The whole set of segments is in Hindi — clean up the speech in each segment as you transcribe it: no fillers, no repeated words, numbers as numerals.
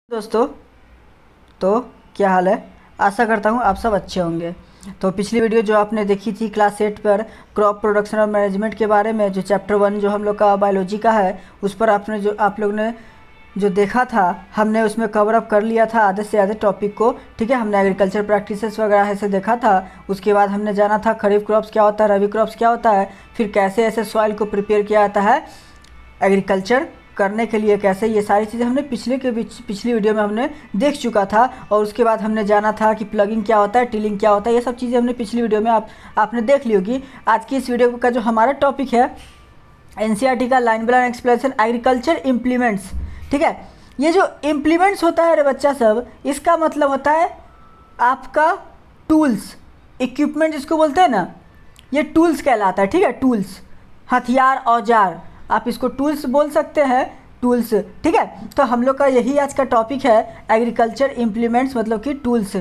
दोस्तों, तो क्या हाल है। आशा करता हूँ आप सब अच्छे होंगे। तो पिछली वीडियो जो आपने देखी थी क्लास 8 पर क्रॉप प्रोडक्शन और मैनेजमेंट के बारे में, जो चैप्टर 1 जो हम लोग का बायोलॉजी का है, उस पर आप लोग ने जो देखा था, हमने उसमें कवर अप कर लिया था आधे से आधे टॉपिक को। ठीक है, हमने एग्रीकल्चर प्रैक्टिसेस वगैरह ऐसे देखा था। उसके बाद हमने जाना था खरीफ क्रॉप्स क्या होता है, रबी क्रॉप्स क्या होता है, फिर कैसे ऐसे सॉइल को प्रिपेयर किया जाता है एग्रीकल्चर करने के लिए, कैसे, ये सारी चीज़ें हमने पिछली वीडियो में हमने देख चुका था। और उसके बाद हमने जाना था कि प्लगिंग क्या होता है, टिलिंग क्या होता है, ये सब चीज़ें हमने पिछली वीडियो में आपने देख ली होगी। आज की इस वीडियो का जो हमारा टॉपिक है एनसीईआरटी का line by line explanation agriculture implements. ठीक है, ये जो इम्प्लीमेंट्स होता है रे बच्चा सब, इसका मतलब होता है आपका टूल्स, इक्विपमेंट जिसको बोलते हैं ना, ये टूल्स कहलाता है। ठीक है, टूल्स, हथियार, औजार, आप इसको टूल्स बोल सकते हैं, टूल्स। ठीक है, तो हम लोग का यही आज का टॉपिक है एग्रीकल्चर इम्प्लीमेंट्स, मतलब कि टूल्स।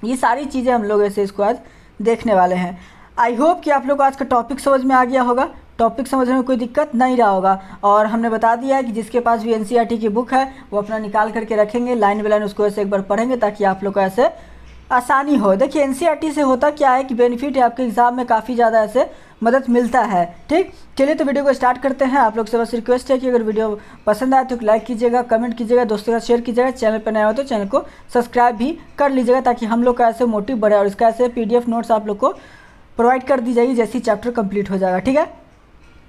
ये सारी चीज़ें हम लोग ऐसे इसको आज देखने वाले हैं। आई होप कि आप लोग को आज का टॉपिक समझ में आ गया होगा, टॉपिक समझने में कोई दिक्कत नहीं रहा होगा। और हमने बता दिया है कि जिसके पास भी एनसीईआरटी की बुक है वो अपना निकाल करके रखेंगे, लाइन बाय लाइन उसको ऐसे एक बार पढ़ेंगे ताकि आप लोग को ऐसे आसानी हो। देखिए, एनसीईआरटी से होता क्या है कि बेनिफिट है, आपके एग्ज़ाम में काफ़ी ज़्यादा ऐसे मदद मिलता है। ठीक, चलिए तो वीडियो को स्टार्ट करते हैं। आप लोग से बस रिक्वेस्ट है कि अगर वीडियो पसंद आए तो लाइक कीजिएगा, कमेंट कीजिएगा, दोस्तों के साथ शेयर कीजिएगा, चैनल पर नया हो तो चैनल को सब्सक्राइब भी कर लीजिएगा ताकि हम लोग का ऐसे मोटिव बढ़े और इसका ऐसे PDF नोट्स आप लोग को प्रोवाइड कर दी जाएगी जैसे चैप्टर कंप्लीट हो जाएगा। ठीक है,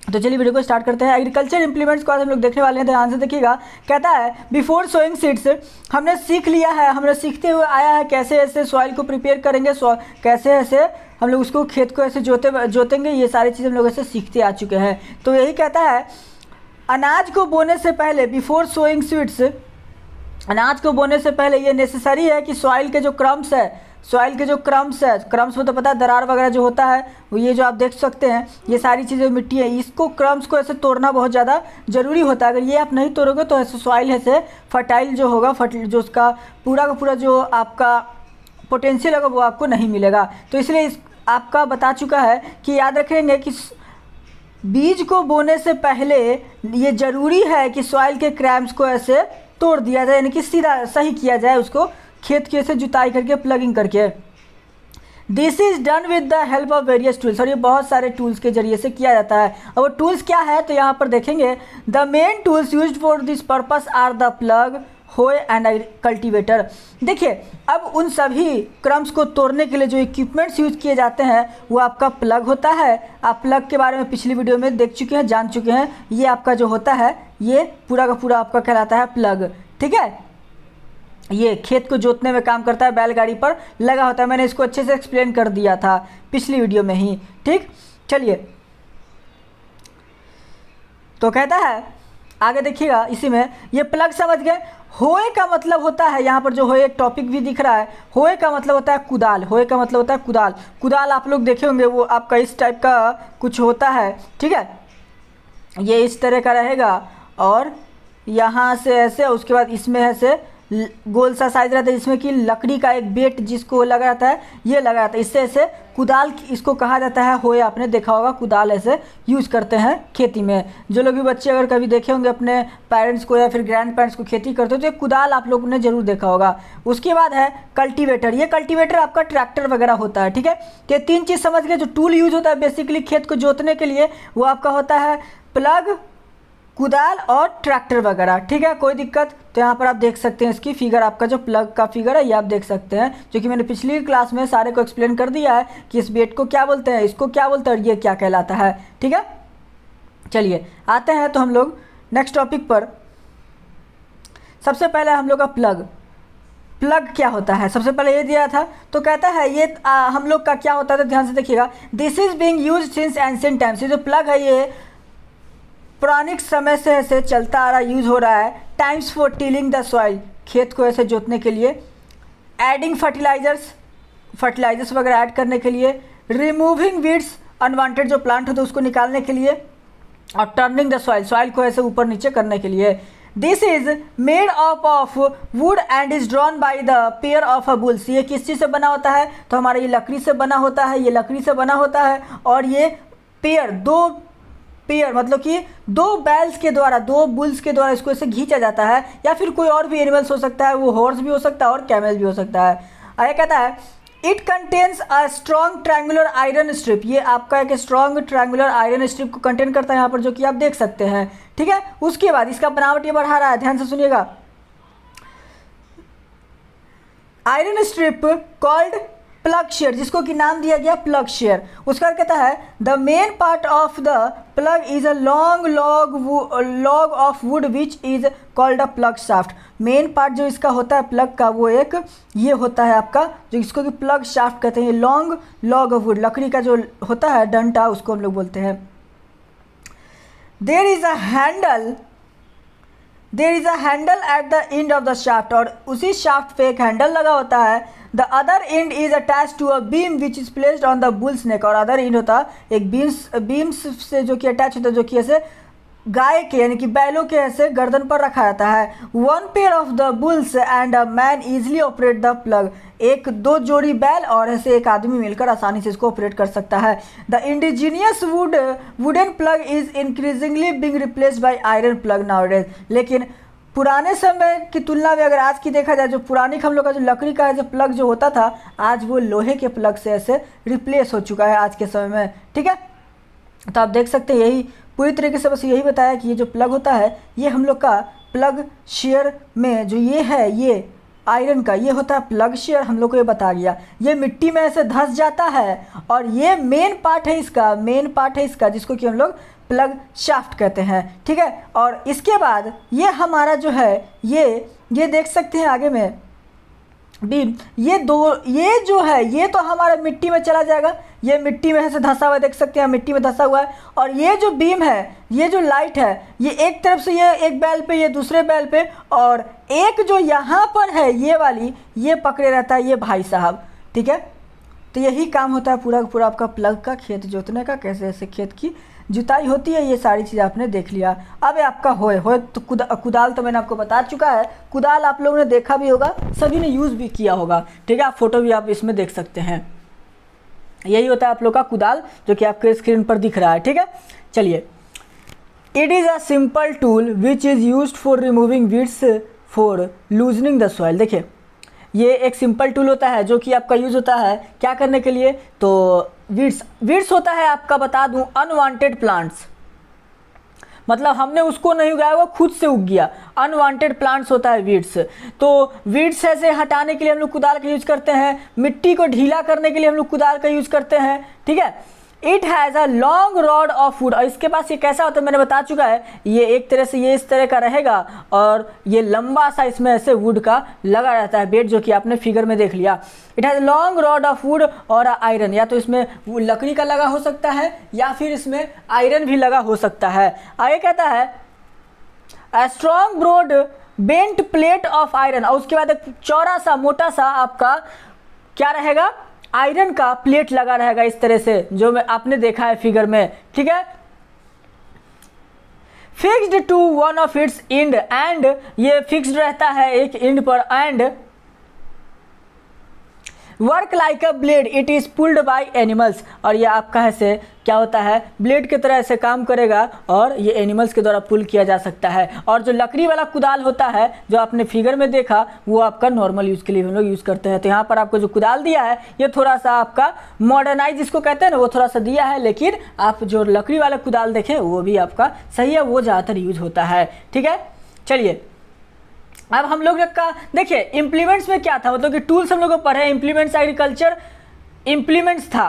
तो चलिए वीडियो को स्टार्ट करते हैं। एग्रीकल्चर इंप्लीमेंट्स को आज हम लोग देखने वाले हैं, ध्यान से देखिएगा। कहता है बिफोर सोइंग सीड्स, हमने सीख लिया है, हमने सीखते हुए आया है कैसे ऐसे सॉइल को प्रिपेयर करेंगे, कैसे ऐसे हम लोग उसको खेत को ऐसे जोतेंगे, ये सारी चीज़ें हम लोग ऐसे सीखते आ चुके हैं। तो यही कहता है अनाज को बोने से पहले, बिफोर सोइंग सीड्स, अनाज को बोने से पहले ये नेसेसरी है कि सॉइल के जो क्रम्स है, सॉइल के जो क्रम्स है, क्रम्स में तो पता है दरार वगैरह जो होता है, वो ये जो आप देख सकते हैं, ये सारी चीज़ें मिट्टी है, इसको क्रम्स को ऐसे तोड़ना बहुत ज़्यादा ज़रूरी होता है। अगर ये आप नहीं तोड़ोगे तो ऐसे सॉइल ऐसे फर्टाइल जो होगा, जो उसका पूरा का पूरा जो आपका पोटेंशियल होगा वो आपको नहीं मिलेगा। तो इसलिए आपका बता चुका है कि याद रखेंगे कि बीज को बोने से पहले ये ज़रूरी है कि सॉइल के क्रम्स को ऐसे तोड़ दिया जाए, यानी कि सीधा सही किया जाए उसको, खेत के से जुताई करके, प्लगिंग करके। This is done with the help of various tools, और ये बहुत सारे टूल्स के जरिए से किया जाता है। और वो टूल्स क्या है तो यहाँ पर देखेंगे, the main tools used for this purpose are the plough, hoe and cultivator. देखिए, अब उन सभी क्रम्स को तोड़ने के लिए जो इक्विपमेंट्स यूज किए जाते हैं वो आपका प्लग होता है। आप प्लग के बारे में पिछली वीडियो में देख चुके हैं, जान चुके हैं। ये आपका जो होता है ये पूरा का पूरा आपका कहलाता है प्लग। ठीक है, ये खेत को जोतने में काम करता है, बैलगाड़ी पर लगा होता है। मैंने इसको अच्छे से एक्सप्लेन कर दिया था पिछली वीडियो में ही। ठीक, चलिए तो कहता है आगे देखिएगा, इसी में ये प्लग समझ गए। होए का मतलब होता है, यहाँ पर जो होए एक टॉपिक भी दिख रहा है, होए का मतलब होता है कुदाल। होए का मतलब होता है कुदाल। कुदाल आप लोग देखे होंगे, वो आपका इस टाइप का कुछ होता है। ठीक है, ये इस तरह का रहेगा और यहाँ से ऐसे, उसके बाद इसमें ऐसे गोल सा साइज रहता है जिसमें कि लकड़ी का एक बेट जिसको लगा रहता है, ये लगा रहता है। इससे ऐसे कुदाल इसको कहा जाता है। होए आपने देखा होगा, कुदाल ऐसे यूज़ करते हैं खेती में। जो लोग भी बच्चे अगर कभी देखे होंगे अपने पेरेंट्स को या फिर ग्रैंड पेरेंट्स को खेती करते हो तो ये कुदाल आप लोगों ने ज़रूर देखा होगा। उसके बाद है कल्टीवेटर। ये कल्टीवेटर आपका ट्रैक्टर वगैरह होता है। ठीक है, तो ये तीन चीज़ समझ गए। जो टूल यूज होता है बेसिकली खेत को जोतने के लिए, वो आपका होता है प्लग, कुदाल और ट्रैक्टर वगैरह। ठीक है, कोई दिक्कत। तो यहाँ पर आप देख सकते हैं इसकी फिगर, आपका जो प्लग का फिगर है ये आप देख सकते हैं, जो कि मैंने पिछली क्लास में सारे को एक्सप्लेन कर दिया है कि इस बेट को क्या बोलते हैं, इसको क्या बोलते हैं और ये क्या कहलाता है। ठीक है, चलिए आते हैं तो हम लोग नेक्स्ट टॉपिक पर। सबसे पहले हम लोग का प्लग। प्लग क्या होता है, सबसे पहले ये दिया था। तो कहता है ये हम लोग का क्या होता है, तो ध्यान से देखिएगा। This is being used since ancient times. ये जो प्लग है ये पौराणिक समय से ऐसे चलता आ रहा, यूज़ हो रहा है। Times for tilling the soil, खेत को ऐसे जोतने के लिए। एडिंग फर्टिलाइजर्स वगैरह ऐड करने के लिए। रिमूविंग वीड्स, अनवांटेड जो प्लांट होते हैं उसको निकालने के लिए। और टर्निंग द सॉइल, सॉइल को ऐसे ऊपर नीचे करने के लिए। This is made up of would and is drawn by the pair of a bulls. ये किस चीज़ से बना होता है, तो हमारा ये लकड़ी से बना होता है, ये लकड़ी से बना होता है। और ये पेयर, दो पेयर मतलब कि दो बैल्स के द्वारा, दो बुल्स के द्वारा इसको ऐसे खींचा जाता है, या फिर कोई और भी एनिमल्स हो सकता है, वो हॉर्स भी हो सकता है और कैमल भी हो सकता है। आगे कहता है it contains a strong triangular iron strip, ये आपका एक स्ट्रॉन्ग ट्रायंगुलर आयरन स्ट्रिप को कंटेन करता है यहाँ पर, जो कि आप देख सकते हैं, ठीक है। उसके बाद इसका बनावट ये बढ़ा रहा है, ध्यान से सुनिएगा। Iron strip called plug share, जिसको कि नाम दिया गया प्लग शेयर। उसका कहता है the main part of the plug is a long log of would which is called a plug shaft. Main part जो इसका होता है प्लग का, वो एक ये होता है आपका, जो इसको कि प्लग शाफ्ट कहते हैं। लॉन्ग लॉग ऑफ वुड, लकड़ी का जो होता है डंटा, उसको हम लोग बोलते हैं। There is a handle at the end of the shaft, और उसी शाफ्ट पे एक हैंडल लगा होता है। The other end is attach to a beam which is placed on the bull's neck, और अदर एंड होता है एक बीम्स से जो कि अटैच होता है, जो कि ऐसे गाय के यानी कि बैलों के ऐसे गर्दन पर रखा जाता है। One pair of the bulls and a man easily operate the plug, एक दो जोड़ी बैल और ऐसे एक आदमी मिलकर आसानी से इसको ऑपरेट कर सकता है। The indigenous wooden plough is increasingly being replaced by iron plough nowadays, लेकिन पुराने समय की तुलना में अगर आज की देखा जाए, जो पुरानी हम लोग का जो लकड़ी का जो प्लग जो होता था, आज वो लोहे के प्लग से ऐसे रिप्लेस हो चुका है आज के समय में, ठीक है। तो आप देख सकते हैं, यही पूरी तरीके से बस यही बताया कि ये जो प्लग होता है, ये हम लोग का प्लग शेयर में जो ये है, ये आयरन का ये होता है प्लग शेयर, हम लोग को ये बता गया। ये मिट्टी में ऐसे धंस जाता है, और ये मेन पार्ट है इसका, जिसको कि हम लोग प्लग शाफ्ट कहते हैं, ठीक है। और इसके बाद ये हमारा जो है ये देख सकते हैं आगे में बीम, ये जो है ये तो हमारा मिट्टी में चला जाएगा, ये मिट्टी में ऐसे धंसा हुआ देख सकते हैं, मिट्टी में धंसा हुआ है। और ये जो बीम है, ये जो लाइट है, ये एक तरफ से ये एक बैल पे, ये दूसरे बैल पे, और एक जो यहाँ पर है ये वाली, ये पकड़े रहता है ये भाई साहब, ठीक है। तो यही काम होता है पूरा पूरा आपका प्लग का, खेत जोतने का, कैसे ऐसे खेत की जुताई होती है, ये सारी चीज़ आपने देख लिया। अब आपका होए तो कुदाल तो मैंने आपको बता चुका है। कुदाल आप लोगों ने देखा भी होगा, सभी ने यूज़ भी किया होगा, ठीक है। आप फोटो भी आप इसमें देख सकते हैं। यही होता है आप लोग का कुदाल, जो कि आपके स्क्रीन पर दिख रहा है, ठीक है। चलिए, it is a simple tool which is used for removing weeds for loosening the soil. देखिए, ये एक सिंपल टूल होता है जो कि आपका यूज़ होता है क्या करने के लिए, तो वीड्स होता है आपका, बता दूं, अनवांटेड प्लांट्स, मतलब हमने उसको नहीं उगाया, वो खुद से उग गया, अनवांटेड प्लांट्स होता है वीड्स। तो वीड्स ऐसे हटाने के लिए हम लोग कुदाल का यूज़ करते हैं, मिट्टी को ढीला करने के लिए हम लोग कुदाल का यूज़ करते हैं, ठीक है। It has a long rod of would, और इसके पास ये कैसा होता है मैंने बता चुका है, ये एक तरह से ये इस तरह का रहेगा, और ये लंबा सा इसमें ऐसे वुड का लगा रहता है बेट, जो कि आपने फिगर में देख लिया। It has long rod of would और आयरन, या तो इसमें लकड़ी का लगा हो सकता है या फिर इसमें आयरन भी लगा हो सकता है। आगे कहता है a strong broad bent plate of iron, और उसके बाद एक चौड़ा सा मोटा सा आपका क्या रहेगा, आयरन का प्लेट लगा रहेगा इस तरह से, जो मैं आपने देखा है फिगर में, ठीक है। Fixed to one of its end, and ये फिक्स्ड रहता है एक एंड पर, and work like a blade it is pulled by animals, और ये आपका ऐसे क्या होता है, ब्लेड की तरह ऐसे काम करेगा, और ये एनिमल्स के द्वारा पुल किया जा सकता है। और जो लकड़ी वाला कुदाल होता है जो आपने फिगर में देखा, वो आपका नॉर्मल यूज़ के लिए हम लोग यूज़ करते हैं। तो यहाँ पर आपको जो कुदाल दिया है, ये थोड़ा सा आपका मॉडर्नाइज जिसको कहते हैं ना, वो थोड़ा सा दिया है, लेकिन आप जो लकड़ी वाला कुदाल देखें वो भी आपका सही है, वो ज़्यादातर यूज होता है, ठीक है। चलिए, अब हम लोग का देखिए इम्प्लीमेंट्स में क्या था, मतलब कि टूल्स हम लोग को पढ़े, इम्प्लीमेंट्स एग्रीकल्चर इम्प्लीमेंट्स था,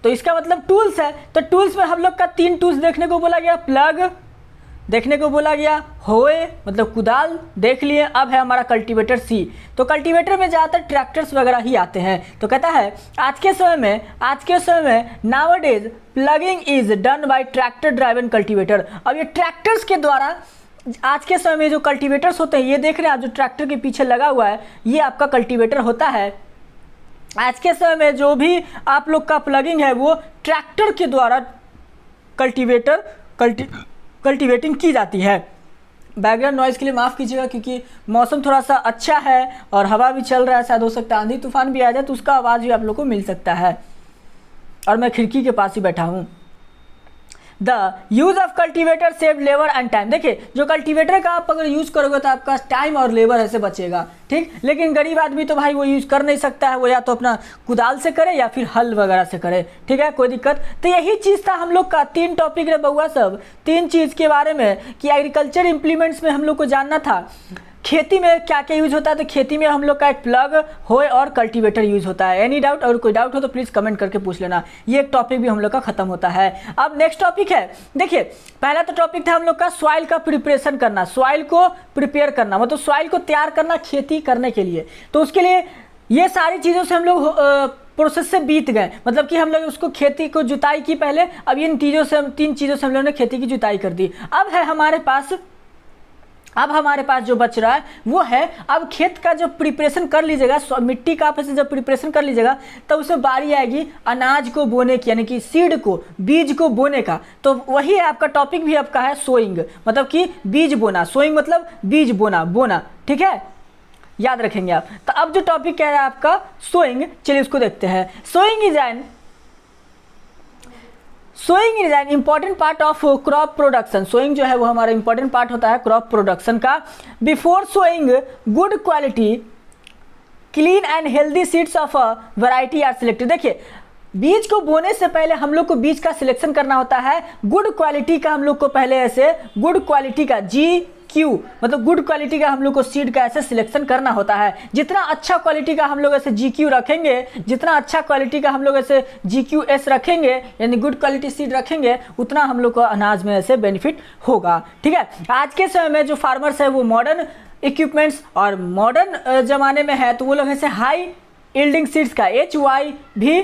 तो इसका मतलब टूल्स है। तो टूल्स में हम लोग का 3 टूल्स देखने को बोला गया, प्लग देखने को बोला गया, होए मतलब कुदाल देख लिए, अब है हमारा कल्टीवेटर सी। तो कल्टीवेटर में ज़्यादातर ट्रैक्टर्स वगैरह ही आते हैं। तो कहता है आज के समय में nowadays plugging is done by tractor driven cultivator. अब ये ट्रैक्टर्स के द्वारा आज के समय में जो कल्टीवेटर्स होते हैं, ये देख रहे हैं आप जो ट्रैक्टर के पीछे लगा हुआ है, ये आपका कल्टीवेटर होता है। आज के समय में जो भी आप लोग का प्लगिंग है वो ट्रैक्टर के द्वारा कल्टीवेटिंग की जाती है। बैकग्राउंड नॉइज़ के लिए माफ़ कीजिएगा, क्योंकि मौसम थोड़ा सा अच्छा है और हवा भी चल रहा है, शायद हो सकता है आंधी तूफान भी आ जाए, तो उसका आवाज़ भी आप लोग को मिल सकता है, और मैं खिड़की के पास ही बैठा हूँ। The use of cultivator save labour and time. देखिए जो कल्टिवेटर का आप अगर यूज करोगे तो आपका टाइम और लेबर ऐसे बचेगा, ठीक। लेकिन गरीब आदमी तो भाई वो यूज कर नहीं सकता है, वो या तो अपना कुदाल से करे या फिर हल वगैरह से करे, ठीक है, कोई दिक्कत। तो यही चीज़ था हम लोग का 3 टॉपिक रहे बउआ सब, 3 चीज़ के बारे में कि एग्रीकल्चर इंप्लीमेंट्स में हम लोग को जानना था खेती में क्या क्या यूज होता है। तो खेती में हम लोग का एक प्लग, होय और कल्टीवेटर यूज होता है। एनी डाउट, और कोई डाउट हो तो प्लीज़ कमेंट करके पूछ लेना। ये एक टॉपिक भी हम लोग का खत्म होता है। अब नेक्स्ट टॉपिक है, देखिए पहला तो टॉपिक था हम लोग का सॉइल का प्रिपरेशन करना, सॉइल को प्रिपेयर करना, मतलब सॉइल को तैयार करना खेती करने के लिए। तो उसके लिए ये सारी चीज़ों से हम लोग प्रोसेस से बीत गए, मतलब कि हम लोग उसको खेती को जुताई की पहले, अब इन तीन चीज़ों से हम लोगों ने खेती की जुताई कर दी। अब हमारे पास जो बच रहा है वो है, अब खेत का जब प्रिपरेशन कर लीजिएगा, मिट्टी का आपस जब प्रिपरेशन कर लीजिएगा तब उसमें बारी आएगी अनाज को बोने की, यानी कि सीड को, बीज को बोने का। तो वही है आपका टॉपिक भी आपका है सोइंग, मतलब कि बीज बोना। सोइंग मतलब बीज बोना, ठीक है, याद रखेंगे आप। तो अब जो टॉपिक क्या है आपका सोइंग, चलिए उसको देखते हैं। Sowing is an important part of crop production. Sowing जो है वो हमारा इंपॉर्टेंट पार्ट होता है क्रॉप प्रोडक्शन का। Before sowing good quality clean and healthy seeds of a variety are selected. देखिए बीज को बोने से पहले हम लोग को बीज का सिलेक्शन करना होता है, गुड क्वालिटी का हम लोग को पहले ऐसे गुड क्वालिटी का GQ मतलब गुड क्वालिटी का हम लोग को सीड का ऐसे सिलेक्शन करना होता है। जितना अच्छा क्वालिटी का हम लोग ऐसे GQ रखेंगे, जितना अच्छा क्वालिटी का हम लोग ऐसे GQS रखेंगे, यानी गुड क्वालिटी सीड रखेंगे, उतना हम लोग को अनाज में ऐसे बेनिफिट होगा, ठीक है। आज के समय में जो फार्मर्स है वो मॉडर्न इक्विपमेंट्स और मॉडर्न जमाने में है, तो वो लोग ऐसे हाई यील्डिंग सीड्स का HY भी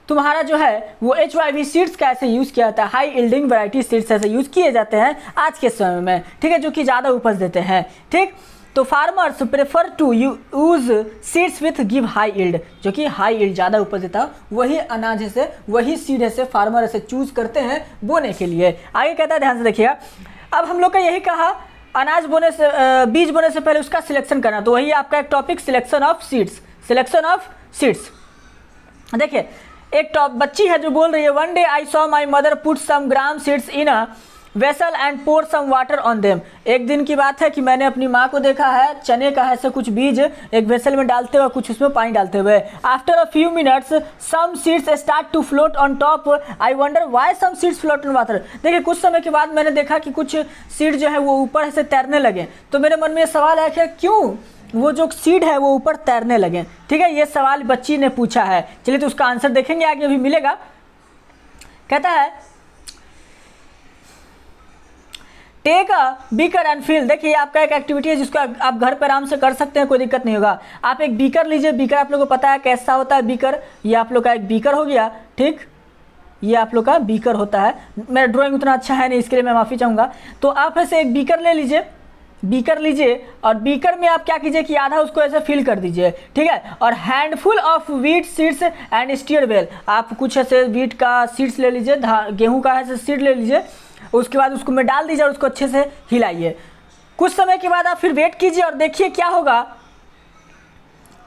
तुम्हारा जो है वो HYV सीड्स का ऐसे यूज़ किया जाता है, हाई यील्डिंग वैरायटी सीड्स ऐसे यूज़ किए जाते हैं आज के समय में, ठीक है, जो कि ज़्यादा उपज देते हैं, ठीक। तो farmers prefer to use seeds with give high yield, जो कि हाई यील्ड ज़्यादा उपज देता है, वही अनाज है से, वही सीड है से फार्मर ऐसे चूज करते हैं बोने के लिए। आगे कहता है, ध्यान से देखिएगा। अब हम लोग का यही कहा अनाज बोने से, बीज बोने से पहले उसका सिलेक्शन करना, तो वही आपका एक टॉपिक सिलेक्शन ऑफ सीड्स। देखिए एक टॉप बच्ची है जो बोल रही है, one day I saw my mother put some gram seeds in a vessel and pour some water on them. एक दिन की बात है कि मैंने अपनी माँ को देखा है चने का ऐसे कुछ बीज एक वेसल में डालते हुए, कुछ उसमें पानी डालते हुए। After a few minutes some seeds start to float on top, I wonder why some seeds float on water. देखिए कुछ समय के बाद मैंने देखा कि कुछ सीड जो है वो ऊपर से तैरने लगे, तो मेरे मन में सवाल आया कि क्यों वो जो सीड है वो ऊपर तैरने लगे, ठीक है, ये सवाल बच्ची ने पूछा है। चलिए तो उसका आंसर देखेंगे, आगे अभी मिलेगा। कहता है take a beaker and fill. देखिए आपका एक एक्टिविटी है जिसको आप घर पर आराम से कर सकते हैं, कोई दिक्कत नहीं होगा। आप एक बीकर लीजिए, बीकर आप लोगों को पता है कैसा होता है बीकर, ये आप लोग का एक बीकर हो गया, ठीक, ये आप लोग का बीकर होता है। मेरा ड्राइंग उतना अच्छा है नहीं, इसके लिए मैं माफ़ी चाहूँगा। तो आप ऐसे एक बीकर ले लीजिए, बीकर लीजिए, और बीकर में आप क्या कीजिए कि आधा उसको ऐसे फिल कर दीजिए, ठीक है, और handful of wheat seeds and stir well. आप कुछ ऐसे व्हीट का सीड्स ले लीजिए, गेहूं का ऐसे सीड ले लीजिए, उसके बाद उसको में डाल दीजिए और उसको अच्छे से हिलाइए। कुछ समय के बाद आप फिर वेट कीजिए और देखिए क्या होगा।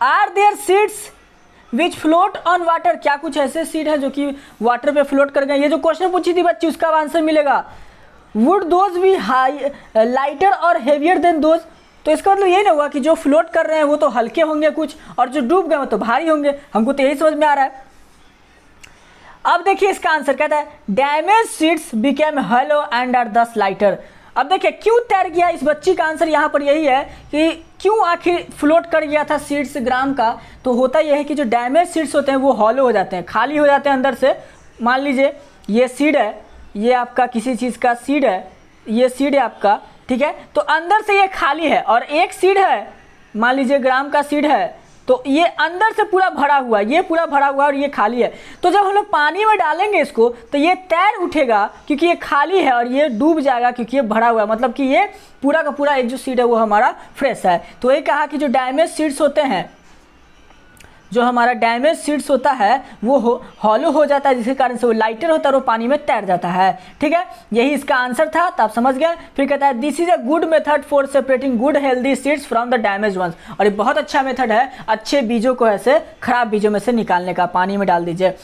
Are there seeds which float on water, क्या कुछ ऐसे सीड है जो कि वाटर पे फ्लोट कर गए। ये जो क्वेश्चन पूछी थी बच्ची उसका आंसर मिलेगा, वुड दोज बी हाई लाइटर और हेवियर देन दोज। तो इसका मतलब यही ना हुआ कि जो फ्लोट कर रहे हैं वो तो हल्के होंगे कुछ, और जो डूब गए वो तो भारी होंगे। हमको तो यही समझ में आ रहा है। अब देखिए इसका आंसर कहता है damage seeds became hollow and are thus lighter. अब देखिए क्यों तैर गया, इस बच्ची का आंसर यहाँ पर यही है कि क्यों आखिर फ्लोट कर गया था सीड्स ग्राम का। तो होता यह है कि जो डैमेज सीड्स होते हैं वो हॉलो हो जाते हैं, खाली हो जाते हैं अंदर से। मान लीजिए ये सीड है, ये आपका किसी चीज़ का सीड है, ये सीड है आपका, ठीक है, तो अंदर से ये खाली है, और एक सीड है, मान लीजिए ग्राम का सीड है, तो ये अंदर से पूरा भरा हुआ, ये पूरा भरा हुआ और ये खाली है। तो जब हम लोग पानी में डालेंगे इसको तो ये तैर उठेगा क्योंकि ये खाली है, और ये डूब जाएगा क्योंकि ये भरा हुआ है, मतलब कि ये पूरा का पूरा एक जो सीड है वो हमारा फ्रेश है। तो ये कहा कि जो डैमेज सीड्स होते हैं, जो हमारा डैमेज सीड्स होता है वो हॉलो हो जाता है, जिसके कारण से वो लाइटर होता है और वो पानी में तैर जाता है, ठीक है। यही इसका आंसर था, तो आप समझ गए। फिर कहता है this is a good method for separating good healthy seeds from the damage ones. और ये बहुत अच्छा मेथड है अच्छे बीजों को ऐसे खराब बीजों में से निकालने का। पानी में डाल दीजिए।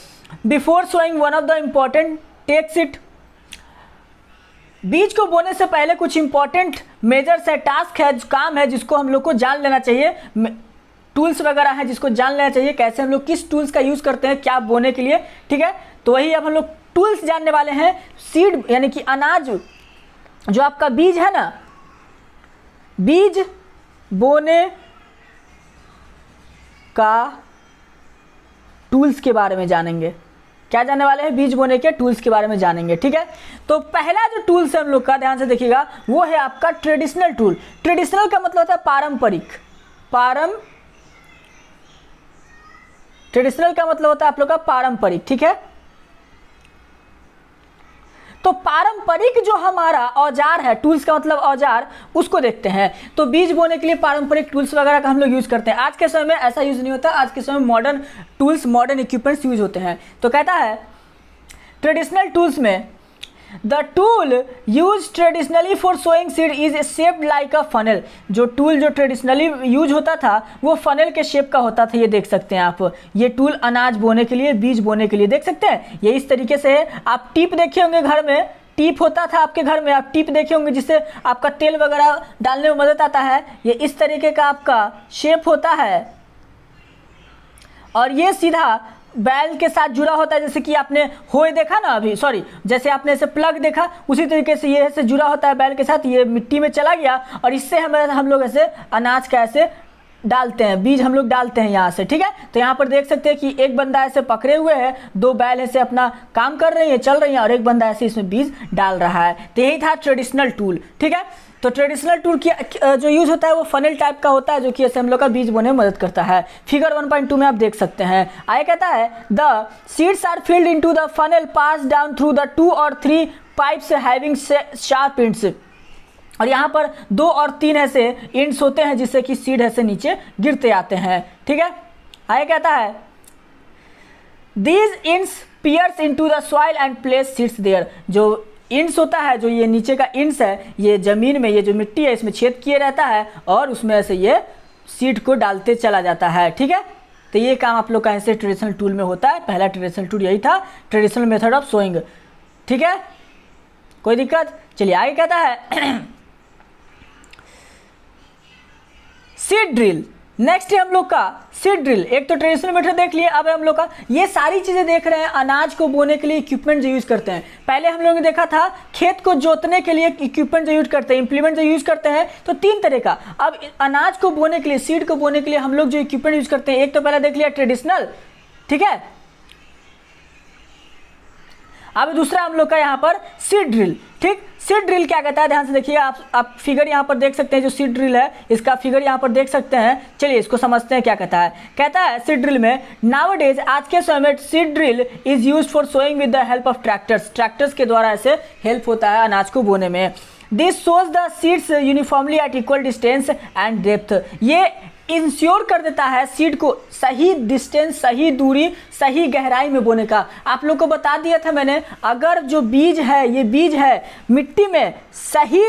Before sowing one of the important tasks it. बीज को बोने से पहले कुछ इंपॉर्टेंट मेजर्स है, टास्क है, काम है जिसको हम लोग को जान लेना चाहिए, टूल्स वगैरह हैं जिसको जान लेना चाहिए, कैसे हम लोग किस टूल्स का यूज़ करते हैं क्या बोने के लिए, ठीक है। तो वही अब हम लोग टूल्स जानने वाले हैं। सीड यानी कि अनाज, जो आपका बीज है ना, बीज बोने का टूल्स के बारे में जानेंगे। क्या जानने वाले हैं? बीज बोने के टूल्स के बारे में जानेंगे, ठीक है। तो पहला जो टूल्स है हम लोग का, ध्यान से देखिएगा, वो है आपका ट्रेडिशनल टूल। ट्रेडिशनल का मतलब होता है पारंपरिक। ट्रेडिशनल का मतलब होता है आप लोग का पारंपरिक, ठीक है। तो पारंपरिक जो हमारा औजार है, टूल्स का मतलब औजार, उसको देखते हैं। तो बीज बोने के लिए पारंपरिक टूल्स वगैरह का हम लोग यूज करते हैं। आज के समय में ऐसा यूज नहीं होता, आज के समय में modern tools, modern equipments use होते हैं। तो कहता है ट्रेडिशनल टूल्स में the tool use traditionally for sowing seed is shaped like a funnel. जो टूल जो ट्रेडिशनली यूज होता था वो फनल के शेप का होता था। ये देख सकते हैं आप, ये टूल अनाज बोने के लिए, बीज बोने के लिए, देख सकते हैं ये इस तरीके से है। आप टीप देखे होंगे घर में, टीप होता था आपके घर में, आप टीप देखे होंगे जिससे आपका तेल वगैरह डालने में मदद आता है। ये इस तरीके का आपका शेप होता है और ये सीधा बैल के साथ जुड़ा होता है। जैसे कि आपने होए देखा ना अभी, सॉरी, जैसे आपने ऐसे प्लग देखा, उसी तरीके से ये ऐसे जुड़ा होता है बैल के साथ। ये मिट्टी में चला गया और इससे हम लोग ऐसे अनाज का ऐसे डालते हैं, बीज हम लोग डालते हैं यहाँ से, ठीक है। तो यहाँ पर देख सकते हैं कि एक बंदा ऐसे पकड़े हुए है, दो बैल ऐसे अपना काम कर रही है, चल रही है, और एक बंदा ऐसे इसमें बीज डाल रहा है। तो यही था ट्रेडिशनल टूल, ठीक है। तो ट्रेडिशनल टूल की जो यूज़ होता है वो फनल टाइप का होता है, जो कि ऐसे हम लोग का बीज बोने में मदद करता है। फिगर 1.2 में आप देख सकते हैं। आगे कहता है the seeds are filled into the funnel pass down through the 2 or 3 pipes having sharp ends. और यहाँ पर 2 और 3 ऐसे एंड्स होते हैं जिससे कि सीड ऐसे नीचे गिरते आते हैं, ठीक है। आगे कहता है these ends pierce into the soil and place seeds there. जो इंस होता है, जो ये नीचे का इंस है, ये जमीन में, ये जो मिट्टी है इसमें छेद किए रहता है और उसमें ऐसे ये सीड को डालते चला जाता है, ठीक है। तो ये काम आप लोग का ऐसे ट्रेडिशनल टूल में होता है। पहला ट्रेडिशनल टूल यही था, ट्रेडिशनल मेथड ऑफ सोइंग, ठीक है। कोई दिक्कत? चलिए आगे कहता है सीड ड्रिल। नेक्स्ट है हम लोग का सीड ड्रिल। एक तो ट्रेडिशनल मेथड देख लिए, अब हम लोग का ये सारी चीजें देख रहे हैं अनाज को बोने के लिए इक्विपमेंट जो यूज करते हैं। पहले हम लोगों ने देखा था खेत को जोतने के लिए इक्विपमेंट जो यूज करते हैं, इंप्लीमेंट जो यूज करते हैं, तो 3 तरह का। अब अनाज को बोने के लिए, सीड को बोने के लिए हम लोग जो इक्विपमेंट यूज करते हैं, एक तो पहले देख लिया ट्रेडिशनल, ठीक है। अब दूसरा हम लोग का यहाँ पर सीड ड्रिल, ठीक। सीड ड्रिल क्या कहता है, ध्यान से देखिए, आप फिगर यहाँ पर देख सकते हैं। जो सीड ड्रिल है इसका फिगर यहाँ पर देख सकते हैं। चलिए इसको समझते हैं क्या कहता है। कहता है सीड ड्रिल में नाउअडेज, आज के समय में seed drill is used for sowing with the help of tractors. Tractors के द्वारा ऐसे हेल्प होता है अनाज को बोने में। This shows the seeds uniformly eight equal distance and depth. ये इंश्योर कर देता है सीड को सही डिस्टेंस, सही दूरी, सही गहराई में बोने का। आप लोग को बता दिया था मैंने, अगर जो बीज है, ये बीज है मिट्टी में सही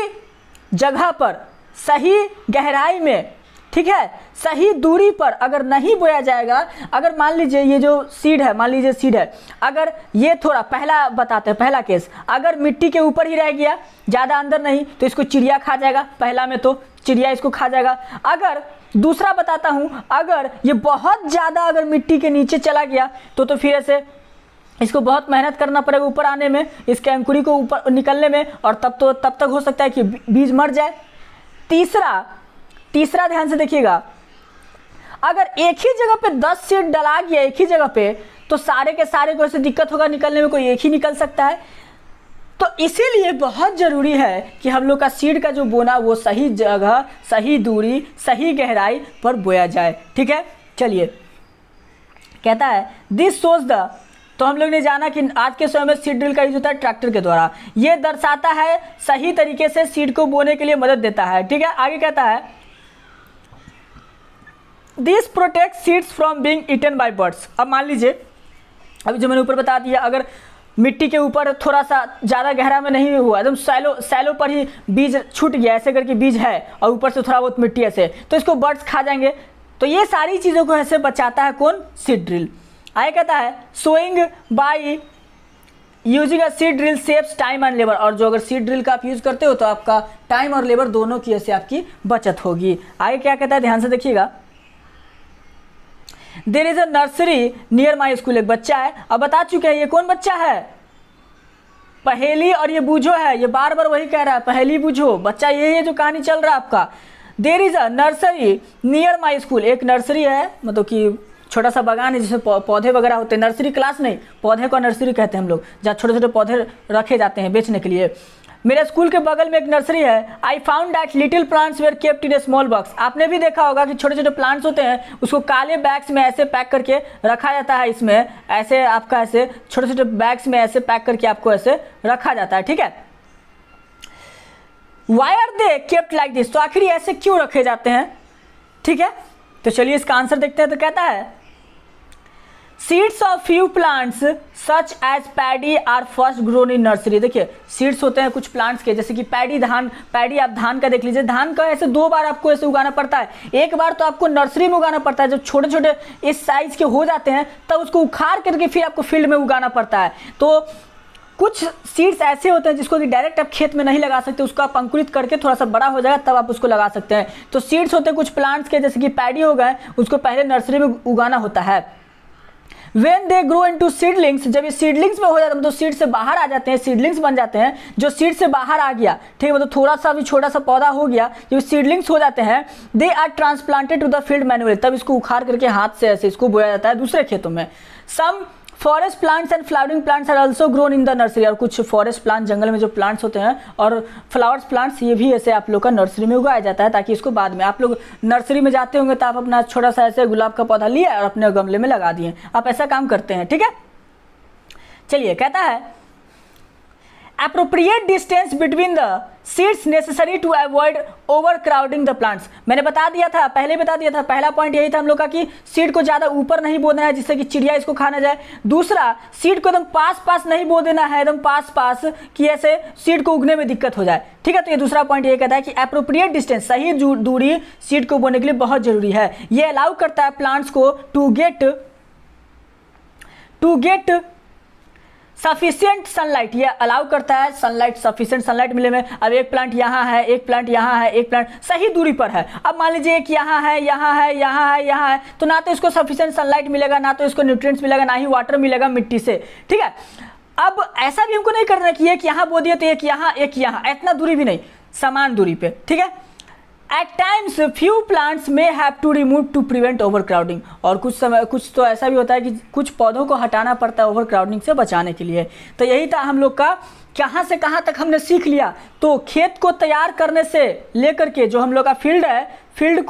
जगह पर, सही गहराई में, ठीक है, सही दूरी पर अगर नहीं बोया जाएगा, अगर मान लीजिए ये जो सीड है, मान लीजिए सीड है, अगर ये थोड़ा, पहला बताते हैं, पहला केस, अगर मिट्टी के ऊपर ही रह गया, ज़्यादा अंदर नहीं, तो इसको चिड़िया खा जाएगा। पहला में तो चिड़िया इसको खा जाएगा। अगर दूसरा बताता हूं, अगर ये बहुत ज़्यादा अगर मिट्टी के नीचे चला गया तो फिर ऐसे इसको बहुत मेहनत करना पड़ेगा ऊपर आने में, इसके अंकुरी को ऊपर निकलने में, और तब तक हो सकता है कि बीज मर जाए। तीसरा ध्यान से देखिएगा, अगर एक ही जगह पे 10 सीड डला गया एक ही जगह पे, तो सारे के सारे को ऐसे दिक्कत होगा निकलने में, कोई एक ही निकल सकता है। तो इसीलिए बहुत ज़रूरी है कि हम लोग का सीड का जो बोना वो सही जगह, सही दूरी, सही गहराई पर बोया जाए, ठीक है। चलिए कहता है दिस सोज द, तो हम लोग ने जाना कि आज के समय में सीड ड्रिल का यूज होता है ट्रैक्टर के द्वारा। ये दर्शाता है सही तरीके से सीड को बोने के लिए मदद देता है, ठीक है। आगे कहता है this protect seeds from being eaten by birds. अब मान लीजिए, अभी जो मैंने ऊपर बता दिया, अगर मिट्टी के ऊपर थोड़ा सा ज़्यादा गहरा में नहीं हुआ, एकदम सैलो पर ही बीज छूट गया, ऐसे करके बीज है और ऊपर से थोड़ा बहुत मिट्टी ऐसे, तो इसको बर्ड्स खा जाएंगे। तो ये सारी चीज़ों को ऐसे बचाता है कौन? Seed drill. आगे कहता है sowing by using a seed drill saves time and labour, और जो अगर सीड ड्रिल का आप यूज करते हो तो आपका टाइम और लेबर दोनों की ऐसे आपकी बचत होगी। आगे क्या कहता है, ध्यान से देखिएगा। There is a nursery near my school, एक बच्चा है, अब बता चुके हैं ये कौन बच्चा है, पहेली और ये बूझो है, ये बार बार वही कह रहा है पहेली बूझो, बच्चा यही है जो कहानी चल रहा है आपका। There is a nursery near my school, एक नर्सरी है, मतलब कि छोटा सा बागान है जिसमें पौधे वगैरह होते हैं, नर्सरी क्लास नहीं, पौधे को नर्सरी कहते हैं हम लोग, जहाँ छोटे छोटे पौधे रखे जाते हैं बेचने के लिए। मेरे स्कूल के बगल में एक नर्सरी है। I found that little plants were kept in a small box, आपने भी देखा होगा कि छोटे छोटे प्लांट्स होते हैं उसको काले बैग्स में ऐसे पैक करके रखा जाता है, इसमें ऐसे आपका ऐसे छोटे छोटे बैग्स में ऐसे पैक करके आपको ऐसे रखा जाता है, ठीक है। Why are they kept like this, तो आखिर ऐसे क्यों रखे जाते हैं, ठीक है। तो चलिए इसका आंसर देखते हैं। तो कहता है seeds of few plants such as paddy are first grown in nursery, देखिए सीड्स होते हैं कुछ प्लांट्स के, जैसे कि पैडी, धान, पैडी आप धान का देख लीजिए, धान का ऐसे 2 बार आपको ऐसे उगाना पड़ता है, एक बार तो आपको नर्सरी में उगाना पड़ता है, जब छोटे छोटे इस साइज के हो जाते हैं तब उसको उखाड़ करके फिर आपको फील्ड में उगाना पड़ता है। तो कुछ सीड्स ऐसे होते हैं जिसको कि डायरेक्ट आप खेत में नहीं लगा सकते, उसको आप अंकुरित करके थोड़ा सा बड़ा हो जाएगा तब आप उसको लगा सकते हैं। तो सीड्स होते हैं कुछ प्लांट्स के, जैसे कि पैडी हो गए, उसको पहले नर्सरी में उगाना होता है। When they grow into seedlings, जब ये सीडलिंग्स में हो जाता है मतलब सीड से बाहर आ जाते हैं, सीडलिंग्स बन जाते हैं, जो सीड से बाहर आ गया, ठीक है, मतलब थोड़ा सा भी छोटा सा पौधा हो गया, जो सीडलिंग्स हो जाते हैं, they are transplanted to the field manually, तब इसको उखाड़ करके हाथ से ऐसे इसको बोया जाता है दूसरे खेतों में। Some forest plants and flowering plants are also grown in the nursery, और कुछ फॉरेस्ट प्लांट जंगल में जो प्लांट्स होते हैं और फ्लावर्स प्लांट्स ये भी ऐसे आप लोग का नर्सरी में उगाया जाता है, ताकि इसको बाद में आप लोग नर्सरी में जाते होंगे तो आप अपना छोटा सा ऐसे गुलाब का पौधा लिए और अपने गमले में लगा दिए, आप ऐसा काम करते हैं, ठीक है। चलिए कहता है appropriate distance between the seeds necessary to avoid overcrowding the plants, मैंने बता दिया था, पहले बता दिया था, पहला पॉइंट यही था हम लोग का कि सीड को ज़्यादा ऊपर नहीं बो देना है जिससे कि चिड़िया इसको खा ना जाए। दूसरा, सीड को एकदम पास पास नहीं बो देना है, एकदम पास पास कि ऐसे सीड को उगने में दिक्कत हो जाए, ठीक है। तो ये दूसरा पॉइंट ये कहता है कि एप्रोप्रिएट डिस्टेंस, सही दूरी सीड को बोने के लिए बहुत जरूरी है। ये अलाउ करता है प्लांट्स को टू गेट सफिशिएंट सनलाइट, ये अलाउ करता है सनलाइट, सफिशिएंट सनलाइट मिले में। अब एक प्लांट यहाँ है, एक प्लांट यहाँ है, एक प्लांट सही दूरी पर है, अब मान लीजिए एक यहाँ है, यहाँ है, यहाँ है, यहाँ है, तो ना तो इसको सफिशिएंट सनलाइट मिलेगा, ना तो इसको न्यूट्रिएंट्स मिलेगा, ना ही वाटर मिलेगा मिट्टी से, ठीक है। अब ऐसा भी हमको नहीं करना कि एक यहाँ बो दिया तो एक यहाँ, एक यहाँ, इतना दूरी भी नहीं, समान दूरी पे, ठीक है। At times few plants may have to remove to prevent overcrowding, और कुछ तो ऐसा भी होता है कि कुछ पौधों को हटाना पड़ता है ओवरक्राउडिंग से बचाने के लिए। तो यही था हम लोग का, कहाँ से कहाँ तक हमने सीख लिया। तो खेत को तैयार करने से लेकर के जो हम लोग का फील्ड है, फील्ड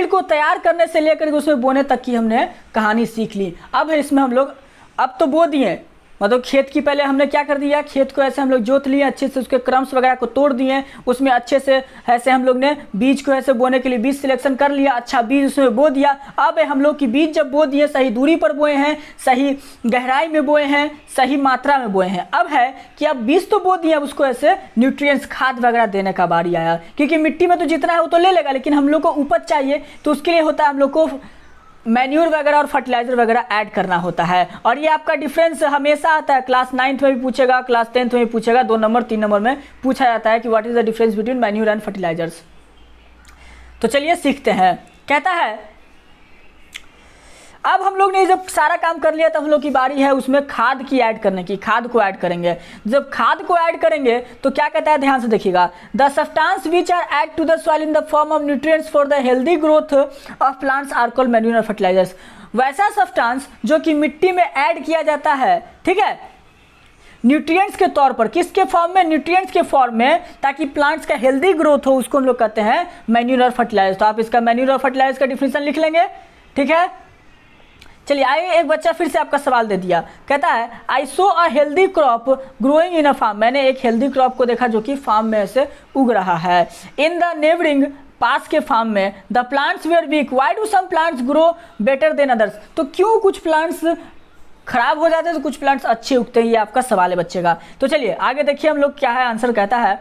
को तैयार करने से लेकर के उसमें बोने तक की हमने कहानी सीख ली। अब इसमें हम लोग अब तो बो दिए, मतलब खेत की पहले हमने क्या कर दिया, खेत को ऐसे हम लोग जोत लिए अच्छे से, उसके क्रम्स वगैरह को तोड़ दिए, उसमें अच्छे से ऐसे हम लोग ने बीज को ऐसे बोने के लिए बीज सिलेक्शन कर लिया, अच्छा बीज उसमें बो दिया। अब हम लोग की बीज जब बो दिए, सही दूरी पर बोए हैं, सही गहराई में बोए हैं, सही मात्रा में बोए हैं, अब है कि अब बीज तो बो दिए, अब उसको ऐसे न्यूट्रिएंट्स खाद वगैरह देने का बारी आया, क्योंकि मिट्टी में तो जितना है वो तो ले लेगा, लेकिन हम लोग को उपज चाहिए, तो उसके लिए होता है हम लोग को मैन्यूर वगैरह और फर्टिलाइजर वगैरह ऐड करना होता है। और ये आपका डिफरेंस हमेशा आता है, क्लास 9th में भी पूछेगा, क्लास 10th में भी पूछेगा, 2 नंबर 3 नंबर में पूछा जाता है कि what is the difference between manure and fertilisers. तो चलिए सीखते हैं। कहता है अब हम लोग ने जब सारा काम कर लिया तो हम लोग की बारी है उसमें खाद की ऐड करने की, खाद को ऐड करेंगे। जब खाद को ऐड करेंगे तो क्या कहता है, ध्यान से देखिएगा, the substance which are add to the soil in the form of nutrients for the healthy growth of plants are called manure और फर्टिलाइजर्स। वैसा सब्सटेंस जो कि मिट्टी में ऐड किया जाता है, ठीक है, न्यूट्रिएंट्स के तौर पर, किसके फॉर्म में, न्यूट्रिएंट्स के फॉर्म में, ताकि प्लांट्स का हेल्दी ग्रोथ हो, उसको हम लोग कहते हैं मैन्यूर और फर्टिलाइजर। तो आप इसका मैन्यूर और फर्टिलाइजर का डिफिनेशन लिख लेंगे, ठीक है। चलिए आइए, एक बच्चा फिर से आपका सवाल दे दिया, कहता है I saw a healthy crop growing in a farm, मैंने एक हेल्दी क्रॉप को देखा जो कि फार्म में ऐसे उग रहा है। इन द नेबरिंग, पास के फार्म में, the plants were weak, why do some plants grow better than others, तो क्यों कुछ प्लांट्स खराब हो जाते हैं तो कुछ प्लांट्स अच्छे उगते हैं, ये आपका सवाल है बच्चे का। तो चलिए आगे देखिए हम लोग क्या है आंसर। कहता है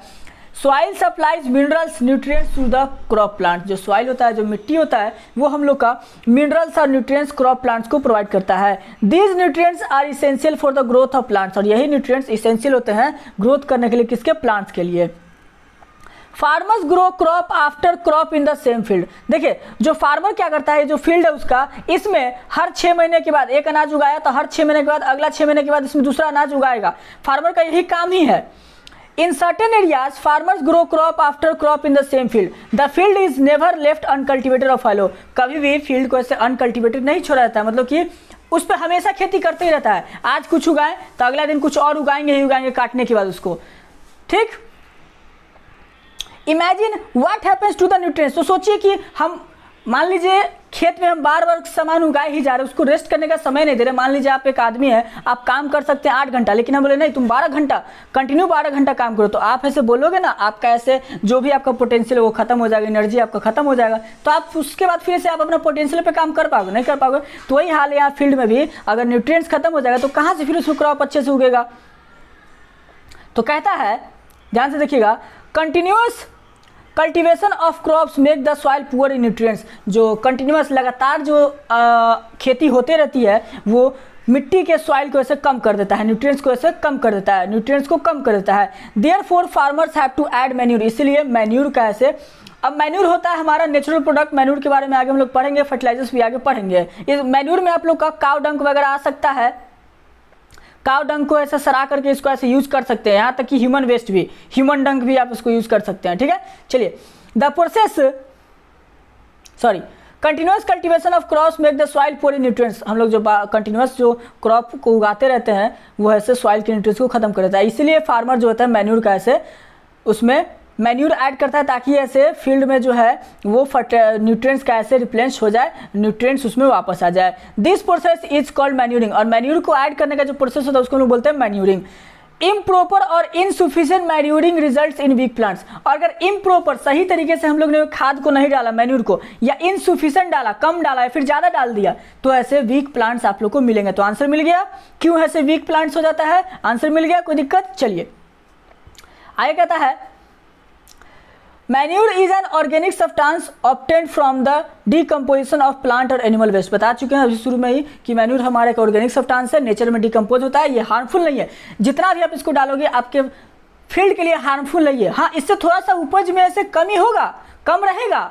soil supplies minerals nutrients to the crop plant. जो सॉइल होता है, जो मिट्टी होता है, वो हम लोग का मिनरल्स और न्यूट्रिएंट्स क्रॉप प्लांट्स को प्रोवाइड करता है। These nutrients are essential for the growth of plants, और यही न्यूट्रिएंट्स इसेंशियल होते हैं ग्रोथ करने के लिए, किसके? प्लांट्स के लिए। Farmers grow crop after crop in the same field. देखिए, जो फार्मर क्या करता है, जो फील्ड है उसका, इसमें हर 6 महीने के बाद एक अनाज उगाया तो हर 6 महीने के बाद अगला 6 महीने के बाद इसमें दूसरा अनाज उगाएगा। फार्मर का यही काम ही है। In certain areas farmers grow crop after crop in the same field, the field is never left uncultivated और फॉलो। कभी भी फील्ड को ऐसे अनकल्टिवेटेड नहीं छोड़ा जाता है, मतलब कि उस पर हमेशा खेती करते ही रहता है। आज कुछ उगाए तो अगला दिन कुछ और उगाएंगे ही उगाएंगे काटने के बाद उसको, ठीक। Imagine what happens to the nutrients. तो सोचिए कि हम, मान लीजिए खेत में हम बार बार सामान उगाए ही जा रहे हैं, उसको रेस्ट करने का समय नहीं दे रहे। मान लीजिए आप एक आदमी है, आप काम कर सकते हैं 8 घंटा, लेकिन हम बोले नहीं तुम 12 घंटा कंटिन्यू 12 घंटा काम करो, तो आप ऐसे बोलोगे ना, आपका ऐसे जो भी आपका पोटेंशियल है वो खत्म हो जाएगा, एनर्जी आपका खत्म हो जाएगा, तो आप उसके बाद फिर से आप अपना पोटेंशियल पे काम कर पाओगे? नहीं कर पाओगे। तो वही हाल है यहाँ फील्ड में भी, अगर न्यूट्रिएंट्स खत्म हो जाएगा तो कहाँ से फिर उसको क्रॉप अच्छे से उगेगा। तो कहता है, ध्यान से देखिएगा, continuous cultivation of crops make the soil poor in nutrients. जो कंटिन्यूअस लगातार जो खेती होते रहती है वो मिट्टी के सॉइल को ऐसे कम कर देता है, न्यूट्रिएंट्स को ऐसे कम कर देता है, न्यूट्रिएंट्स को कम कर देता है। Therefore farmers have to add manure, इसलिए मैन्यूर का ऐसे, अब मैन्यूर होता है हमारा नेचुरल प्रोडक्ट। मैन्यूर के बारे में आगे हम लोग पढ़ेंगे, फर्टिलाइजर्स भी आगे पढ़ेंगे। इस मैन्यूर में आप लोग का काउ डंक वगैरह आ सकता है, काउ डंक को ऐसा सरा करके इसको ऐसे यूज कर सकते हैं, यहाँ तक कि ह्यूमन वेस्ट भी, ह्यूमन डंक भी आप इसको यूज कर सकते हैं, ठीक है। चलिए, the process, sorry, continuous cultivation of crops make the soil poor in nutrients. हम लोग जो कंटिन्यूअस जो क्रॉप को उगाते रहते हैं वो ऐसे सॉइल के न्यूट्रिएंट्स को खत्म कर देता है। इसीलिए फार्मर जो होता है मैन्यूर का ऐसे उसमें मैन्यूर ऐड करता है, ताकि ऐसे फील्ड में जो है वो न्यूट्रिएंट्स का ऐसे रिप्लेनिश हो जाए, न्यूट्रिएंट्स उसमें वापस आ जाए। This process is called manuring, और मैन्यूर को ऐड करने का जो प्रोसेस होता है उसको हम लोग बोलते हैं मैन्यूरिंग। इम्प्रॉपर और insufficient manuring results in weak plants. और अगर इम्प्रॉपर, सही तरीके से हम लोग ने खाद को नहीं डाला मैन्यूर को, या इनसुफिशिएंट डाला, कम डाला या फिर ज़्यादा डाल दिया, तो ऐसे वीक प्लांट्स आप लोग को मिलेंगे। तो आंसर मिल गया, क्यों ऐसे वीक प्लांट्स हो जाता है, आंसर मिल गया, कोई दिक्कत। चलिए आगे कहता है, manure is an organic substance obtained from the decomposition of plant और एनिमल वेस्ट। बता चुके हैं अभी शुरू में ही कि मैन्यूर हमारा एक ऑर्गेनिक सब्सटेंस है, नेचर में डिकम्पोज होता है, ये हार्मफुल नहीं है। जितना भी आप इसको डालोगे आपके फील्ड के लिए हार्मफुल नहीं है। हाँ, इससे थोड़ा सा उपज में ऐसे कमी होगा, कम रहेगा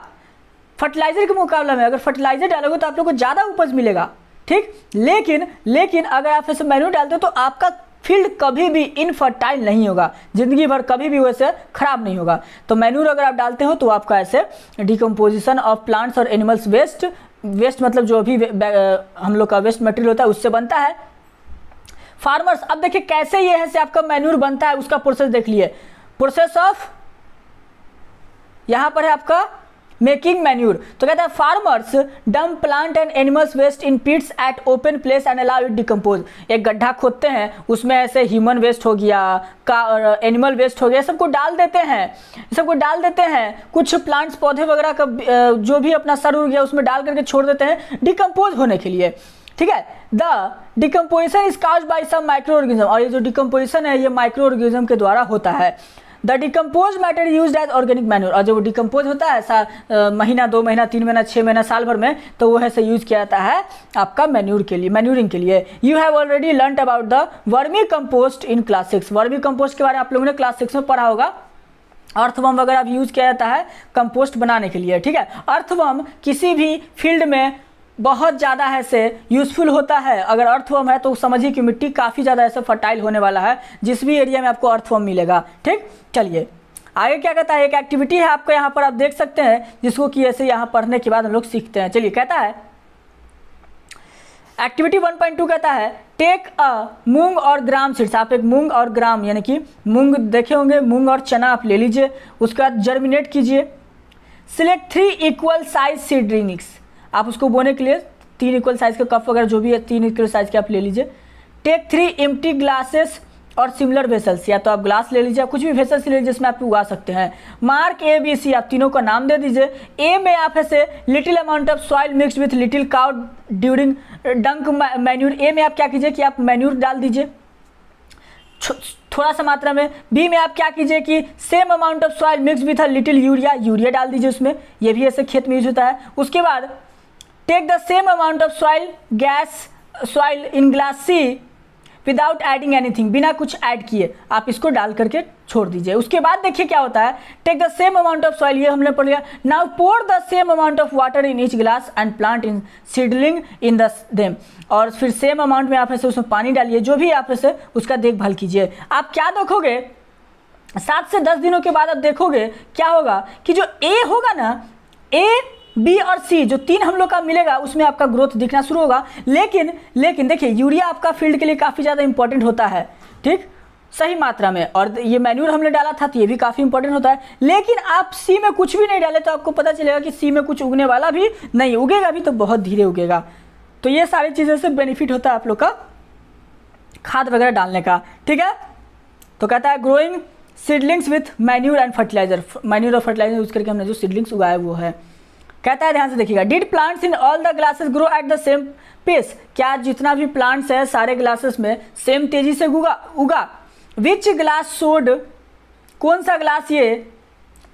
फर्टिलाइजर के मुकाबले में। अगर फर्टिलाइजर डालोगे तो आप लोग को ज़्यादा उपज मिलेगा, ठीक। लेकिन अगर आप ऐसे मैन्यूर डालते हो तो आपका फील्ड कभी भी इनफर्टाइल नहीं होगा, जिंदगी भर कभी भी वैसे खराब नहीं होगा। तो मैन्यूर अगर आप डालते हो तो आपका ऐसे डिकम्पोजिशन ऑफ प्लांट्स और एनिमल्स वेस्ट मतलब जो भी हम लोग का वेस्ट मटेरियल होता है उससे बनता है। फार्मर्स, अब देखिए कैसे ये है से आपका मैन्यूर बनता है, उसका प्रोसेस देख लिए। प्रोसेस ऑफ, यहां पर है आपका मेकिंग मैन्यूर। तो कहता है farmers dump plant and animals waste in pits at open place and allow it decompose. एक गड्ढा खोदते हैं, उसमें ऐसे ह्यूमन वेस्ट हो गया, एनिमल वेस्ट हो गया, सबको डाल देते हैं, कुछ प्लांट्स पौधे वगैरह का जो भी अपना सर उड़ गया उसमें डाल करके छोड़ देते हैं डिकम्पोज होने के लिए, ठीक है। The decomposition is caused by some micro organism, और ये जो डिकम्पोजिशन है ये माइक्रो ऑर्गेनिज्म के द्वारा होता है। The decompose matter use as organic manure, और जब वो डिकम्पोज होता है ऐसा महीना, 2 महीना, 3 महीना, 6 महीना, साल भर में, तो वो ऐसे यूज किया जाता है आपका मैन्यूर के लिए, मैन्यूरिंग के लिए। You have already learned about the vermi compost in class 6। Vermi compost के बारे में आप लोगों ने क्लास 6 में पढ़ा होगा। अर्थवर्म वगैरह भी यूज किया जाता है कंपोस्ट बनाने के लिए, ठीक है। अर्थवर्म किसी भी फील्ड में बहुत ज़्यादा ऐसे यूज़फुल होता है। अगर अर्थवर्म है तो समझिए कि मिट्टी काफ़ी ज़्यादा ऐसे फर्टाइल होने वाला है, जिस भी एरिया में आपको अर्थवर्म मिलेगा, ठीक। चलिए आगे क्या कहता है, एक एक्टिविटी है आपको यहाँ पर आप देख सकते हैं, जिसको कि ऐसे यहाँ पढ़ने के बाद हम लोग सीखते हैं। चलिए कहता है एक्टिविटी 1.2 कहता है टेक अ मूंग और ग्राम सीड्स। आप एक मूंग और ग्राम यानी कि मूंग देखे होंगे, मूंग और चना आप ले लीजिए, उसके बाद जर्मिनेट कीजिए। सिलेक्ट 3 इक्वल साइज सीडलिंग्स, आप उसको बोने के लिए 3 इक्वल साइज के कप वगैरह जो भी है 3 इक्वल साइज के आप ले लीजिए। टेक 3 एम्प्टी ग्लासेस और सिमिलर वेसल्स, या तो आप ग्लास ले लीजिए, कुछ भी वेसल्स ले लीजिए जिसमें आप उगा सकते हैं। मार्क ए बी सी, आप तीनों का नाम दे दीजिए। ए में आप ऐसे little amount of soil mixed with little cow during डंक मैन्यूर। ए में आप क्या कीजिए कि आप मैन्यूर डाल दीजिए, थोड़ा सा मात्रा में। बी में आप क्या कीजिए कि same amount of soil mix with a little urea डाल दीजिए उसमें, ये भी ऐसे खेत में यूज होता है। उसके बाद take the same amount of soil in glass C without adding anything, बिना कुछ ऐड किए आप इसको डाल करके छोड़ दीजिए। उसके बाद देखिए क्या होता है, take the same amount of soil, ये हमने पढ़ लिया। Now pour the same amount of water in each glass and plant in seedling in the them, और फिर सेम अमाउंट में आप ऐसे उसमें पानी डालिए, जो भी आप ऐसे उसका देखभाल कीजिए। आप क्या देखोगे 7 से 10 दिनों के बाद आप देखोगे क्या होगा कि जो ए होगा ना, ए बी और सी जो 3 हम लोग का मिलेगा उसमें आपका ग्रोथ दिखना शुरू होगा। लेकिन देखिए यूरिया आपका फील्ड के लिए काफ़ी ज़्यादा इंपॉर्टेंट होता है, ठीक, सही मात्रा में, और ये मैन्यूर हमने डाला था तो ये भी काफ़ी इंपॉर्टेंट होता है। लेकिन आप सी में कुछ भी नहीं डाले तो आपको पता चलेगा कि सी में कुछ उगने वाला भी नहीं, उगेगा भी तो बहुत धीरे उगेगा। तो ये सारी चीज़ों से बेनिफिट होता है आप लोग का खाद वगैरह डालने का, ठीक है। तो कहता है growing seedlings with manure and fertilizer, manure और फर्टिलाइजर यूज करके हमने जो सीडलिंग्स उगाया वो है। कहता है ध्यान से देखिएगा, did plants in all the glasses grow at the same pace, क्या जितना भी प्लांट्स है सारे ग्लासेस में सेम तेजी से उगा। विच ग्लास शोड, कौन सा ग्लास ये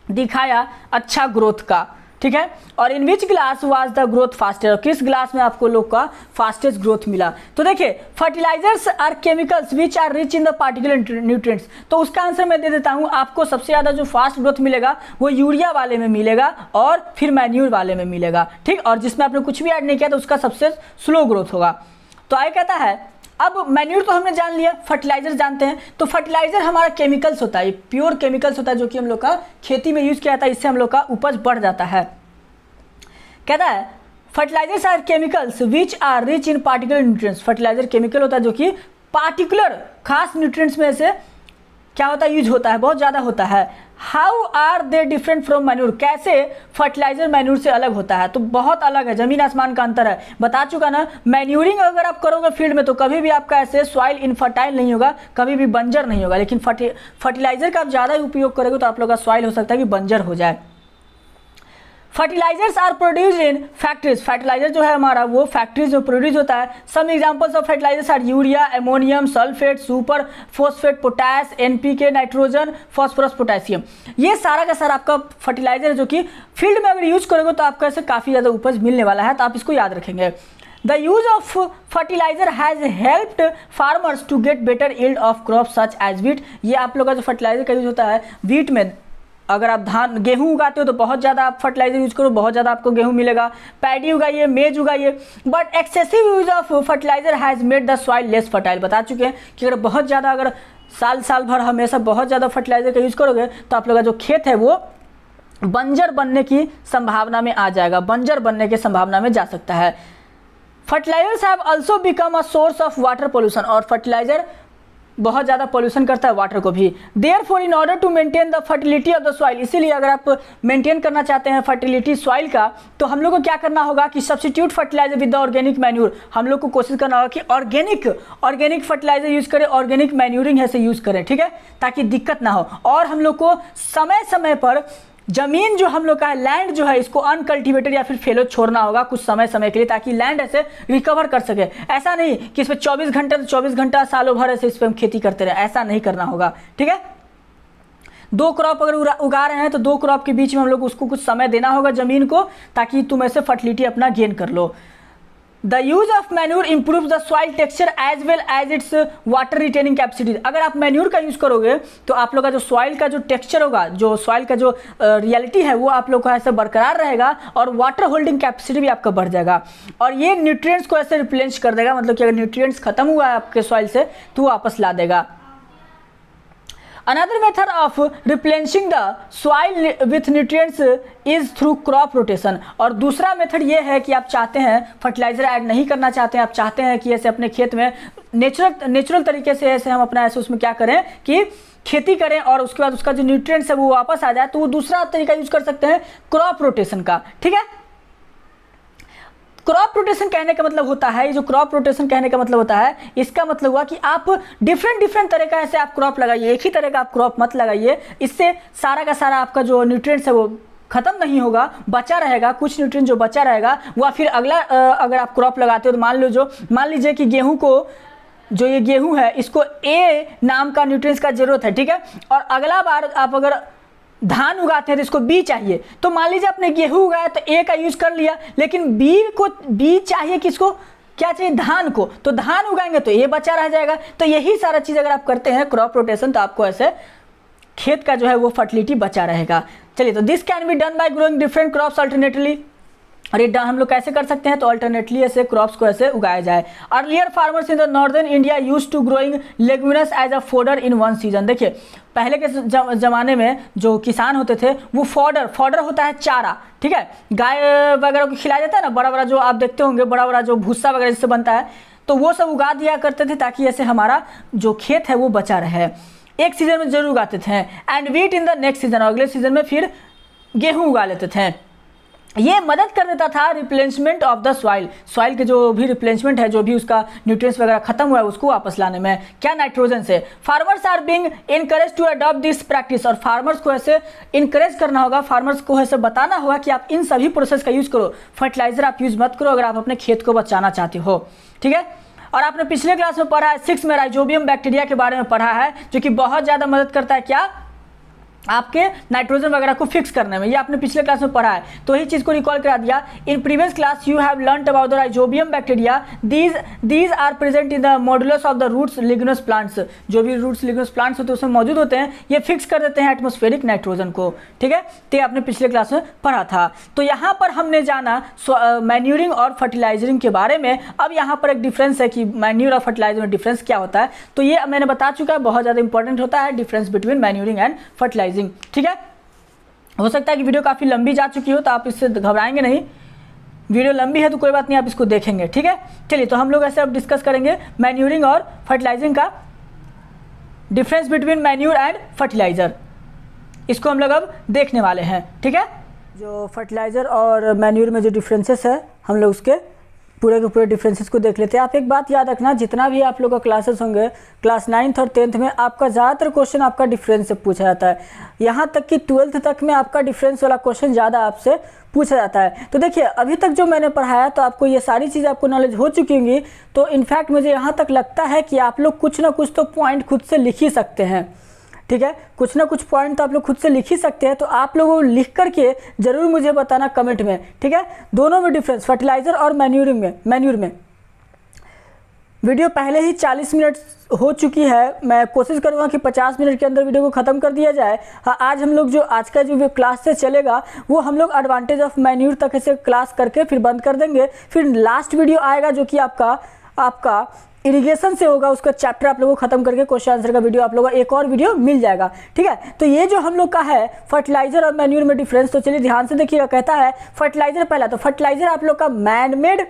दिखाया अच्छा ग्रोथ का, ठीक है। और in which glass was the growth fastest, किस ग्लास में आपको लोग का फास्टेस्ट ग्रोथ मिला। तो देखिए fertilisers are chemicals which are rich in the particular nutrients, तो उसका आंसर मैं दे देता हूं, आपको सबसे ज़्यादा जो फास्ट ग्रोथ मिलेगा वो यूरिया वाले में मिलेगा और फिर मैन्यूर वाले में मिलेगा, ठीक। और जिसमें आपने कुछ भी ऐड नहीं किया तो उसका सबसे स्लो ग्रोथ होगा। तो आगे कहता है, अब मैन्यूर तो हमने जान लिया, फर्टिलाइजर जानते हैं। तो फर्टिलाइजर हमारा केमिकल्स होता है, प्योर केमिकल्स होता है जो कि हम लोग का खेती में यूज किया जाता है, इससे हम लोग का उपज बढ़ जाता है। कहता है fertilizers are chemicals which are rich in particular nutrients, fertilizer chemical होता है जो कि पार्टिकुलर खास न्यूट्रिएंट्स में से क्या होता है, यूज होता है, बहुत ज़्यादा होता है। How are they different from manure, कैसे फर्टिलाइजर मैन्यूर से अलग होता है। तो बहुत अलग है, जमीन आसमान का अंतर है, बता चुका ना। मैन्यूरिंग अगर आप करोगे फील्ड में तो कभी भी आपका ऐसे सॉइल इनफर्टाइल नहीं होगा, कभी भी बंजर नहीं होगा। लेकिन फर्टिलाइजर का आप ज़्यादा उपयोग करोगे तो आप लोग का सॉइल हो सकता है कि बंजर हो जाए। Fertilizers are produce in factories, fertilizer जो है हमारा वो फैक्ट्रीज में प्रोड्यूस होता है। Some examples of fertilizers are urea, ammonium, sulphate, super phosphate, potash, NPK, nitrogen, phosphorus, potassium, ये सारा का सारा आपका फर्टिलाइजर है जो कि फील्ड में अगर यूज करोगे तो आपको ऐसे काफ़ी ज़्यादा उपज मिलने वाला है, तो आप इसको याद रखेंगे। The use of fertilizer has helped farmers to get better yield of crops such as wheat, ये आप लोग का जो फर्टिलाइजर का यूज होता है वीट में, अगर आप धान गेहूं उगाते हो तो बहुत ज़्यादा आप फर्टिलाइजर यूज करो, बहुत ज़्यादा आपको गेहूं मिलेगा। पैडी उगाइए, मेज उगाइए। But excessive use of fertiliser has made the soil less fertile, बता चुके हैं कि अगर बहुत ज़्यादा, अगर साल भर हमेशा बहुत ज़्यादा फर्टिलाइजर का यूज़ करोगे तो आप लोग का जो खेत है वो बंजर बनने की संभावना में आ जाएगा, बंजर बनने की संभावना में जा सकता है। Fertilizers have also become a source of water pollution, और फर्टिलाइजर बहुत ज़्यादा पोल्यूशन करता है वाटर को भी। Therefore in order to maintain the fertility of the soil, इसीलिए अगर आप मेंटेन करना चाहते हैं फर्टिलिटी सॉइल का तो हम लोग को क्या करना होगा कि substitute fertilizer with the organic manure, हम लोग को कोशिश करना होगा कि ऑर्गेनिक फर्टिलाइजर यूज करें, ऑर्गेनिक मैन्यूरिंग है से यूज करें, ठीक है, ताकि दिक्कत ना हो। और हम लोग को समय समय पर जमीन जो हम लोग का है, लैंड जो है, इसको अनकल्टिवेटेड या फिर फेलो छोड़ना होगा कुछ समय के लिए, ताकि लैंड ऐसे रिकवर कर सके। ऐसा नहीं कि इस पर 24 घंटे तो 24 घंटा सालों भर ऐसे इस पर हम खेती करते रहे, ऐसा नहीं करना होगा, ठीक है। 2 क्रॉप अगर उगा रहे हैं तो 2 क्रॉप के बीच में हम लोग उसको कुछ समय देना होगा जमीन को, ताकि तुम ऐसे फर्टिलिटी अपना गेन कर लो। The use of manure improve the soil texture as well as its water retaining capacity, अगर आप मैन्यूर का यूज करोगे तो आप लोग का जो सॉइल का जो टेक्सचर होगा, जो सॉइल का जो रियलिटी है वो आप लोग का ऐसे बरकरार रहेगा, और वाटर होल्डिंग कैपेसिटी भी आपका बढ़ जाएगा, और ये न्यूट्रिएंट्स को ऐसे रिप्लेनिश कर देगा। मतलब कि अगर न्यूट्रिएंट्स खत्म हुआ है आपके सॉइल से तो वो वापस ला देगा। Another method of replenishing the soil with nutrients is through crop rotation, और दूसरा मेथड ये है कि आप चाहते हैं फर्टिलाइजर ऐड नहीं करना चाहते हैं, आप चाहते हैं कि ऐसे अपने खेत में नेचुरल तरीके से ऐसे हम अपना ऐसे उसमें क्या करें कि खेती करें, और उसके बाद उसका जो न्यूट्रिएंट्स है वो वापस आ जाए, तो वो दूसरा तरीका यूज कर सकते हैं क्रॉप रोटेशन का, ठीक है। क्रॉप रोटेशन कहने का मतलब होता है, ये जो क्रॉप रोटेशन कहने का मतलब होता है, इसका मतलब हुआ कि आप डिफरेंट तरह का ऐसे आप क्रॉप लगाइए, एक ही तरह का आप क्रॉप मत लगाइए, इससे सारा का सारा आपका जो न्यूट्रिएंट्स है वो खत्म नहीं होगा, बचा रहेगा। कुछ न्यूट्रिएंट जो बचा रहेगा वह फिर अगला अगर आप क्रॉप लगाते हो तो मान लीजिए कि गेहूं को जो ये गेहूं है इसको ए नाम का न्यूट्रिएंट्स का जरूरत है, ठीक है। और अगला बार आप अगर धान उगाते हैं तो इसको बी चाहिए। तो मान लीजिए आपने गेहूं उगाया तो ए का यूज कर लिया, लेकिन बी चाहिए किसको, क्या चाहिए, धान को। तो धान उगाएंगे तो ए बचा रह जाएगा। तो यही सारा चीज अगर आप करते हैं क्रॉप रोटेशन, तो आपको ऐसे खेत का जो है वो फर्टिलिटी बचा रहेगा। चलिए, तो this can be done by growing different crops alternately. और ये हम लोग कैसे कर सकते हैं, तो अल्टरनेटली ऐसे क्रॉप्स को ऐसे उगाया जाए। Earlier farmers in the northern India use to growing leguminous as a fodder in one season. देखिए पहले के जमाने में जो किसान होते थे वो फॉडर होता है चारा, ठीक है, गाय वगैरह को खिलाया जाता है ना, बड़ा बड़ा जो आप देखते होंगे बड़ा बड़ा जो भूसा वगैरह जिससे बनता है, तो वो सब उगा दिया करते थे ताकि ऐसे हमारा जो खेत है वो बचा रहे। एक सीजन में जरूर उगाते थे। And wheat in the next season, अगले सीजन में फिर गेहूं उगा लेते थे। ये मदद कर देता था रिप्लेसमेंट ऑफ द सॉइल के जो भी रिप्लेसमेंट है, जो भी उसका न्यूट्रिएंट्स वगैरह खत्म हुआ है उसको वापस लाने में, क्या, नाइट्रोजन से। Farmers are being encourage to adopt this practice. और फार्मर्स को ऐसे इनकरेज करना होगा, फार्मर्स को ऐसे बताना होगा कि आप इन सभी प्रोसेस का यूज करो, फर्टिलाइजर आप यूज मत करो अगर आप अपने खेत को बचाना चाहते हो, ठीक है। और आपने पिछले क्लास में पढ़ा है 6 में राइजोबियम बैक्टीरिया के बारे में पढ़ा है, जो कि बहुत ज्यादा मदद करता है क्या, आपके नाइट्रोजन वगैरह को फिक्स करने में। ये आपने पिछले क्लास में पढ़ा है, तो यही चीज को रिकॉल करा दिया। In previous class you have learned about the rhizobium bacteria, these are present in the nodules of the roots leguminous plants. जो भी रूट्स लिग्नस प्लांट्स होते हैं उसमें मौजूद होते हैं, ये फिक्स कर देते हैं एटमॉस्फेरिक नाइट्रोजन को, ठीक है। तो ये आपने पिछले क्लास में पढ़ा था। तो यहाँ पर हमने जाना मैन्यूरिंग और फर्टिलाइजरिंग के बारे में। अब यहाँ पर एक डिफरेंस है कि मैन्यूर और फर्टिलाइजर में डिफरेंस क्या होता है, तो ये मैंने बता चुका है, बहुत ज्यादा इंपॉर्टेंट होता है difference between manuring and fertilising, ठीक है। हो सकता है कि वीडियो काफी लंबी जा चुकी हो, तो आप इससे घबराएंगे नहीं, वीडियो लंबी है तो कोई बात नहीं, आप इसको देखेंगे, ठीक है। चलिए, तो हम लोग ऐसे अब डिस्कस करेंगे मैन्यूरिंग और फर्टिलाइजिंग का difference between manure and fertilizer, इसको हम लोग अब देखने वाले हैं, ठीक है। जो फर्टिलाइजर और मैन्यूर में जो डिफरेंसेस है, हम लोग उसके पूरे के पूरे डिफरेंसेस को देख लेते हैं। आप एक बात याद रखना, जितना भी आप लोग का क्लासेस होंगे क्लास 9th और 10th में, आपका ज़्यादातर क्वेश्चन आपका डिफरेंस से पूछा जाता है। यहाँ तक कि 12th तक में आपका डिफरेंस वाला क्वेश्चन ज़्यादा आपसे पूछा जाता है। तो देखिए अभी तक जो मैंने पढ़ाया, तो आपको ये सारी चीज़ आपको नॉलेज हो चुकी होंगी। तो इनफैक्ट मुझे यहाँ तक लगता है कि आप लोग कुछ ना कुछ तो पॉइंट खुद से लिख ही सकते हैं, ठीक है। कुछ ना कुछ पॉइंट तो आप लोग खुद से लिख ही सकते हैं। तो आप लोगों को लिख करके जरूर मुझे बताना कमेंट में, ठीक है। दोनों में डिफरेंस, फर्टिलाइजर और मैन्यूर में वीडियो पहले ही 40 मिनट हो चुकी है। मैं कोशिश करूंगा कि 50 मिनट के अंदर वीडियो को ख़त्म कर दिया जाए। हाँ, आज हम लोग जो आज का जो क्लास से चलेगा वो हम लोग एडवांटेज ऑफ मैन्यूर तक ऐसे क्लास करके फिर बंद कर देंगे। फिर लास्ट वीडियो आएगा जो कि आपका इरिगेशन से होगा, उसका चैप्टर आप लोगों को खत्म करके क्वेश्चन आंसर का वीडियो आप लोगों को एक और वीडियो मिल जाएगा, ठीक है। तो ये जो हम लोग का है फर्टिलाइजर और मैन्यूर में डिफरेंस, तो चलिए ध्यान से देखिएगा। कहता है फर्टिलाइजर, पहला तो फर्टिलाइजर आप लोग का मैनमेड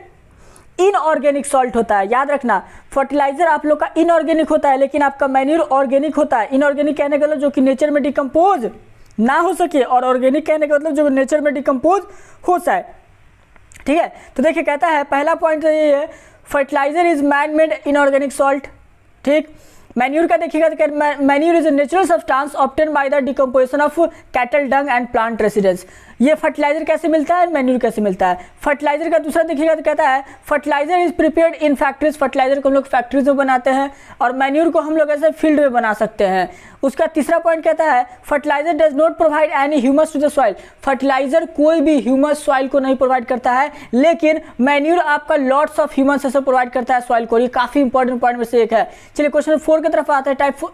इनऑर्गेनिक सॉल्ट होता है, याद रखना। फर्टिलाइजर आप लोग का इनऑर्गेनिक होता है, लेकिन आपका मैन्यूर ऑर्गेनिक होता है। इनऑर्गेनिक कहने का मतलब जो कि नेचर में डिकम्पोज ना हो सके, और ऑर्गेनिक कहने का मतलब जो नेचर में डिकम्पोज हो जाए, ठीक है। तो देखिए कहता है पहला पॉइंट ये है, fertilizer is man made inorganic salt, ठीक। मैन्यूर का देखिएगा तो manure is a natural substance obtain by the decomposition of cattle dung and plant residence. ये फर्टिलाइजर कैसे मिलता है, मैन्यूर कैसे मिलता है। फर्टिलाइजर का दूसरा देखिएगा तो कहता है fertilizer is prepared in factories. Fertilizer को हम लोग फैक्ट्रीज में बनाते हैं, और मैन्यूर को हम लोग ऐसे फील्ड में बना सकते हैं। उसका तीसरा पॉइंट कहता है fertilizer does not provide any humus to the soil. Fertilizer कोई भी ह्यूमस सॉइल को नहीं प्रोवाइड करता है, लेकिन मैन्यूर आपका लॉट्स ऑफ ह्यूमस ऐसे प्रोवाइड करता है सॉइल को। ये काफी इंपॉर्टेंट पॉइंट में से एक है। चलिए क्वेश्चन 4 की तरफ आते हैं, टाइप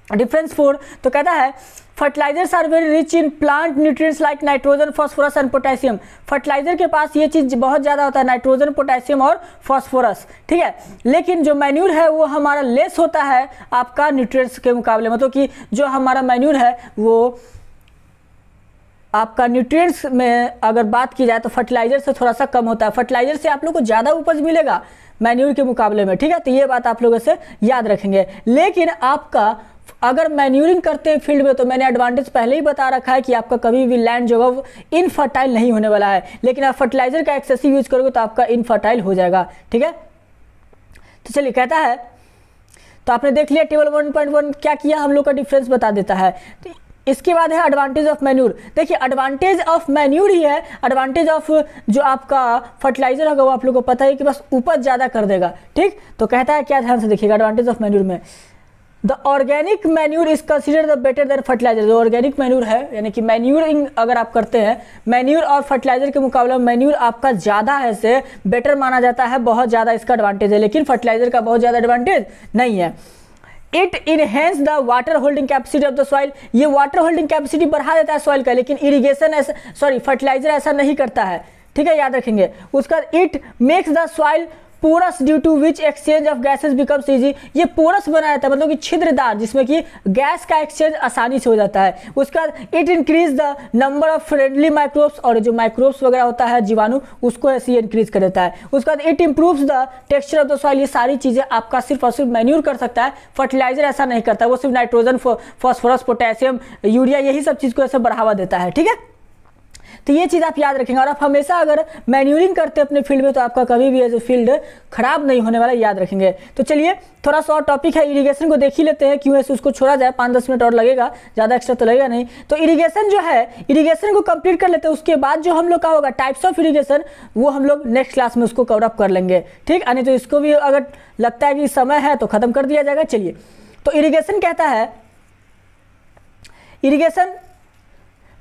डिफरेंस 4। तो कहता है fertilizers are very rich in plant nutrients like nitrogen, phosphorus and potassium. Fertilizer के पास ये चीज बहुत ज्यादा होता है, नाइट्रोजन, पोटेशियम और फास्फोरस, ठीक है। लेकिन जो मैन्यूर है वो हमारा लेस होता है आपका न्यूट्रिएंट्स के मुकाबले, मतलब कि जो हमारा मैन्यूर है वो आपका न्यूट्रिएंट्स में अगर बात की जाए तो फर्टिलाइजर से थोड़ा सा कम होता है। फर्टिलाइजर से आप लोग को ज़्यादा उपज मिलेगा मैन्यूर के मुकाबले में, ठीक है। तो ये बात आप लोग ऐसे याद रखेंगे। लेकिन आपका अगर मैन्यूरिंग करते हैं फील्ड में, तो मैंने एडवांटेज पहले ही बता रखा है कि आपका कभी भी लैंड जो है वो इनफर्टाइल नहीं होने वाला है। लेकिन आप फर्टिलाइजर का एक्सेसिव यूज करोगे तो आपका इनफर्टाइल हो जाएगा, ठीक है। तो चलिए कहता है, तो आपने देख लिया टेबल 1.1 क्या किया, हम लोग का डिफरेंस बता देता है। तो इसके बाद है एडवांटेज ऑफ मैन्यूर। देखिए एडवांटेज ऑफ मैन्यूर ही है, एडवांटेज ऑफ जो आपका फर्टिलाइजर होगा वो आप लोगों को पता है कि बस उपज ज़्यादा कर देगा, ठीक। तो कहता है क्या, ध्यान से देखिएगा एडवांटेज ऑफ मैन्यूर में, the organic manure is consider the better than fertilizer. जो ऑर्गेनिक मैन्यूर है यानी कि मैन्यूरिंग अगर आप करते हैं, मैन्यूर और फर्टिलाइजर के मुकाबले में मैन्यूर आपका ज़्यादा है से बेटर माना जाता है, बहुत ज़्यादा इसका एडवांटेज है, लेकिन फर्टिलाइजर का बहुत ज़्यादा एडवांटेज नहीं है। It enhance the water holding capacity of the soil, ये वाटर होल्डिंग कैपेसिटी बढ़ा देता है सॉइल का, लेकिन इरिगेशन ऐसा, सॉरी फर्टिलाइजर ऐसा नहीं करता है, ठीक है, याद रखेंगे। उसका it makes the soil porous due to which exchange of gases becomes easy, ये पोरस बना रहता है मतलब कि छिद्रदार, जिसमें कि गैस का एक्सचेंज आसानी से हो जाता है। उसका it increase the number of friendly microbes, और जो माइक्रोब्स वगैरह होता है जीवाणु, उसको ऐसे इंक्रीज कर देता है। उसका it improves the texture of the soil, ये सारी चीजें आपका सिर्फ और सिर्फ मैन्यूर कर सकता है, फर्टिलाइजर ऐसा नहीं करता, वो सिर्फ नाइट्रोजन, फॉस्फोरस, पोटेशियम, यूरिया, यही सब चीज को ऐसे बढ़ावा देता है, ठीक है। तो ये चीज़ आप याद रखेंगे, और आप हमेशा अगर मैन्यूरिंग करते हैं अपने फील्ड में तो आपका कभी भी एज ए फील्ड खराब नहीं होने वाला, याद रखेंगे। तो चलिए थोड़ा सा और टॉपिक है, इरिगेशन को देख ही लेते हैं, क्यों ऐसे उसको छोड़ा जाए, 5-10 मिनट और लगेगा, ज़्यादा एक्स्ट्रा तो लगेगा नहीं। तो इरिगेशन जो है, इरिगेशन को कंप्लीट कर लेते हैं, उसके बाद जो हम लोग का होगा टाइप्स ऑफ इरिगेशन, वो हम लोग नेक्स्ट क्लास में उसको कवर अप कर लेंगे, ठीक। यानी तो इसको भी अगर लगता है कि समय है तो ख़त्म कर दिया जाएगा। चलिए, तो इरिगेशन कहता है, इरिगेशन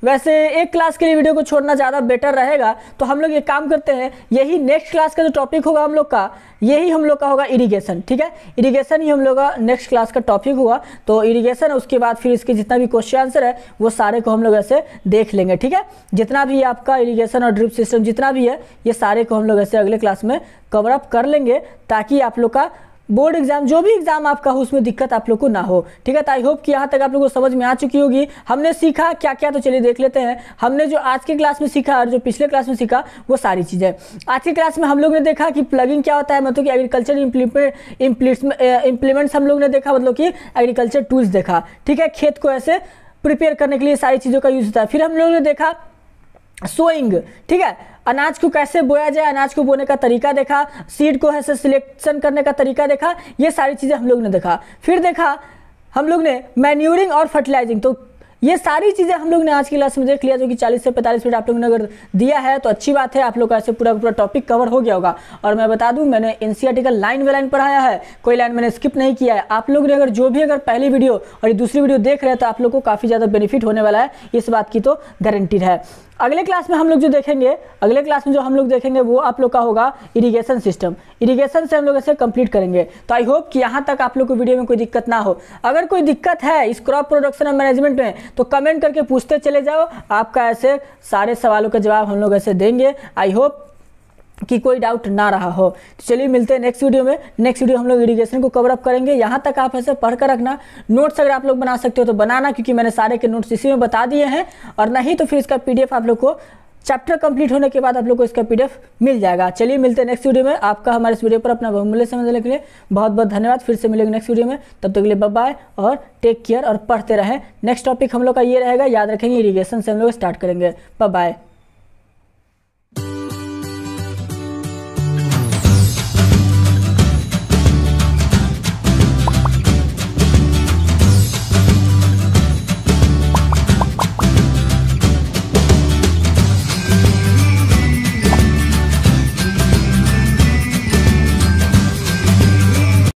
वैसे एक क्लास के लिए वीडियो को छोड़ना ज़्यादा बेटर रहेगा, तो हम लोग ये काम करते हैं, यही नेक्स्ट क्लास का जो टॉपिक होगा हम लोग का, यही हम लोग का होगा इरिगेशन, ठीक है। इरिगेशन ही हम लोग का नेक्स्ट क्लास का टॉपिक हुआ, तो इरिगेशन, उसके बाद फिर इसके जितना भी क्वेश्चन आंसर है वो सारे को हम लोग ऐसे देख लेंगे, ठीक है। जितना भी आपका इरिगेशन और ड्रिप सिस्टम जितना भी है, ये सारे को हम लोग ऐसे अगले क्लास में कवर अप कर लेंगे, ताकि आप लोग का बोर्ड एग्जाम, जो भी एग्जाम आपका हो, उसमें दिक्कत आप लोग को ना हो, ठीक है। तो आई होप कि यहाँ तक आप लोगों को समझ में आ चुकी होगी। हमने सीखा क्या क्या, तो चलिए देख लेते हैं। हमने जो आज के क्लास में सीखा और जो पिछले क्लास में सीखा, वो सारी चीज़ें। आज की क्लास में हम लोग ने देखा कि प्लगिंग क्या होता है, मतलब कि एग्रीकल्चर इम्प्लीमेंट्स हम लोग ने देखा, मतलब कि एग्रीकल्चर टूल्स देखा, ठीक है। खेत को ऐसे प्रिपेयर करने के लिए सारी चीज़ों का यूज होता है। फिर हम लोग ने देखा सोइंग, ठीक है, अनाज को कैसे बोया जाए, अनाज को बोने का तरीका देखा, सीड को ऐसे सिलेक्शन करने का तरीका देखा, ये सारी चीज़ें हम लोग ने देखा। फिर देखा हम लोग ने मैन्यूरिंग और फर्टिलाइजिंग, तो ये सारी चीज़ें हम लोग ने आज की क्लास में देख लिया, जो कि 40 से 45 मिनट आप लोगों ने अगर दिया है तो अच्छी बात है, आप लोग का ऐसे पूरा पूरा टॉपिक कवर हो गया होगा। और मैं बता दूं, मैंने एनसीईआरटी का लाइन बाय लाइन पढ़ाया है, कोई लाइन मैंने स्किप नहीं किया है। आप लोग ने अगर जो भी अगर पहली वीडियो और ये दूसरी वीडियो देख रहे हैं तो आप लोग को काफ़ी ज़्यादा बेनिफिट होने वाला है, इस बात की तो गारंटीड है। अगले क्लास में हम लोग जो देखेंगे, अगले क्लास में जो हम लोग देखेंगे वो आप लोग का होगा इरिगेशन सिस्टम। इरिगेशन से हम लोग ऐसे कंप्लीट करेंगे। तो आई होप कि यहाँ तक आप लोग को वीडियो में कोई दिक्कत ना हो। अगर कोई दिक्कत है इस क्रॉप प्रोडक्शन और मैनेजमेंट में तो कमेंट करके पूछते चले जाओ, आपका ऐसे सारे सवालों का जवाब हम लोग ऐसे देंगे। आई होप कि कोई डाउट ना रहा हो। तो चलिए मिलते हैं नेक्स्ट वीडियो में। नेक्स्ट वीडियो हम लोग इरिगेशन को कवर अप करेंगे। यहाँ तक आप ऐसे पढ़ कर रखना, नोट्स अगर आप लोग बना सकते हो तो बनाना, क्योंकि मैंने सारे के नोट्स इसी में बता दिए हैं, और नहीं तो फिर इसका पीडीएफ आप लोग को चैप्टर कंप्लीट होने के बाद आप लोग को इसका पीडीएफ मिल जाएगा। चलिए मिलते हैं नेक्स्ट वीडियो में। आपका हमारे इस वीडियो पर अपना बहुमूल्य समय देने के लिए बहुत बहुत धन्यवाद। फिर से मिलेंगे नेक्स्ट वीडियो में, तब तक के लिए बाय बाय और टेक केयर और पढ़ते रहें। नेक्स्ट टॉपिक हम लोग का ये रहेगा, याद रखेंगे इरिगेशन से हम लोग स्टार्ट करेंगे। Bye bye.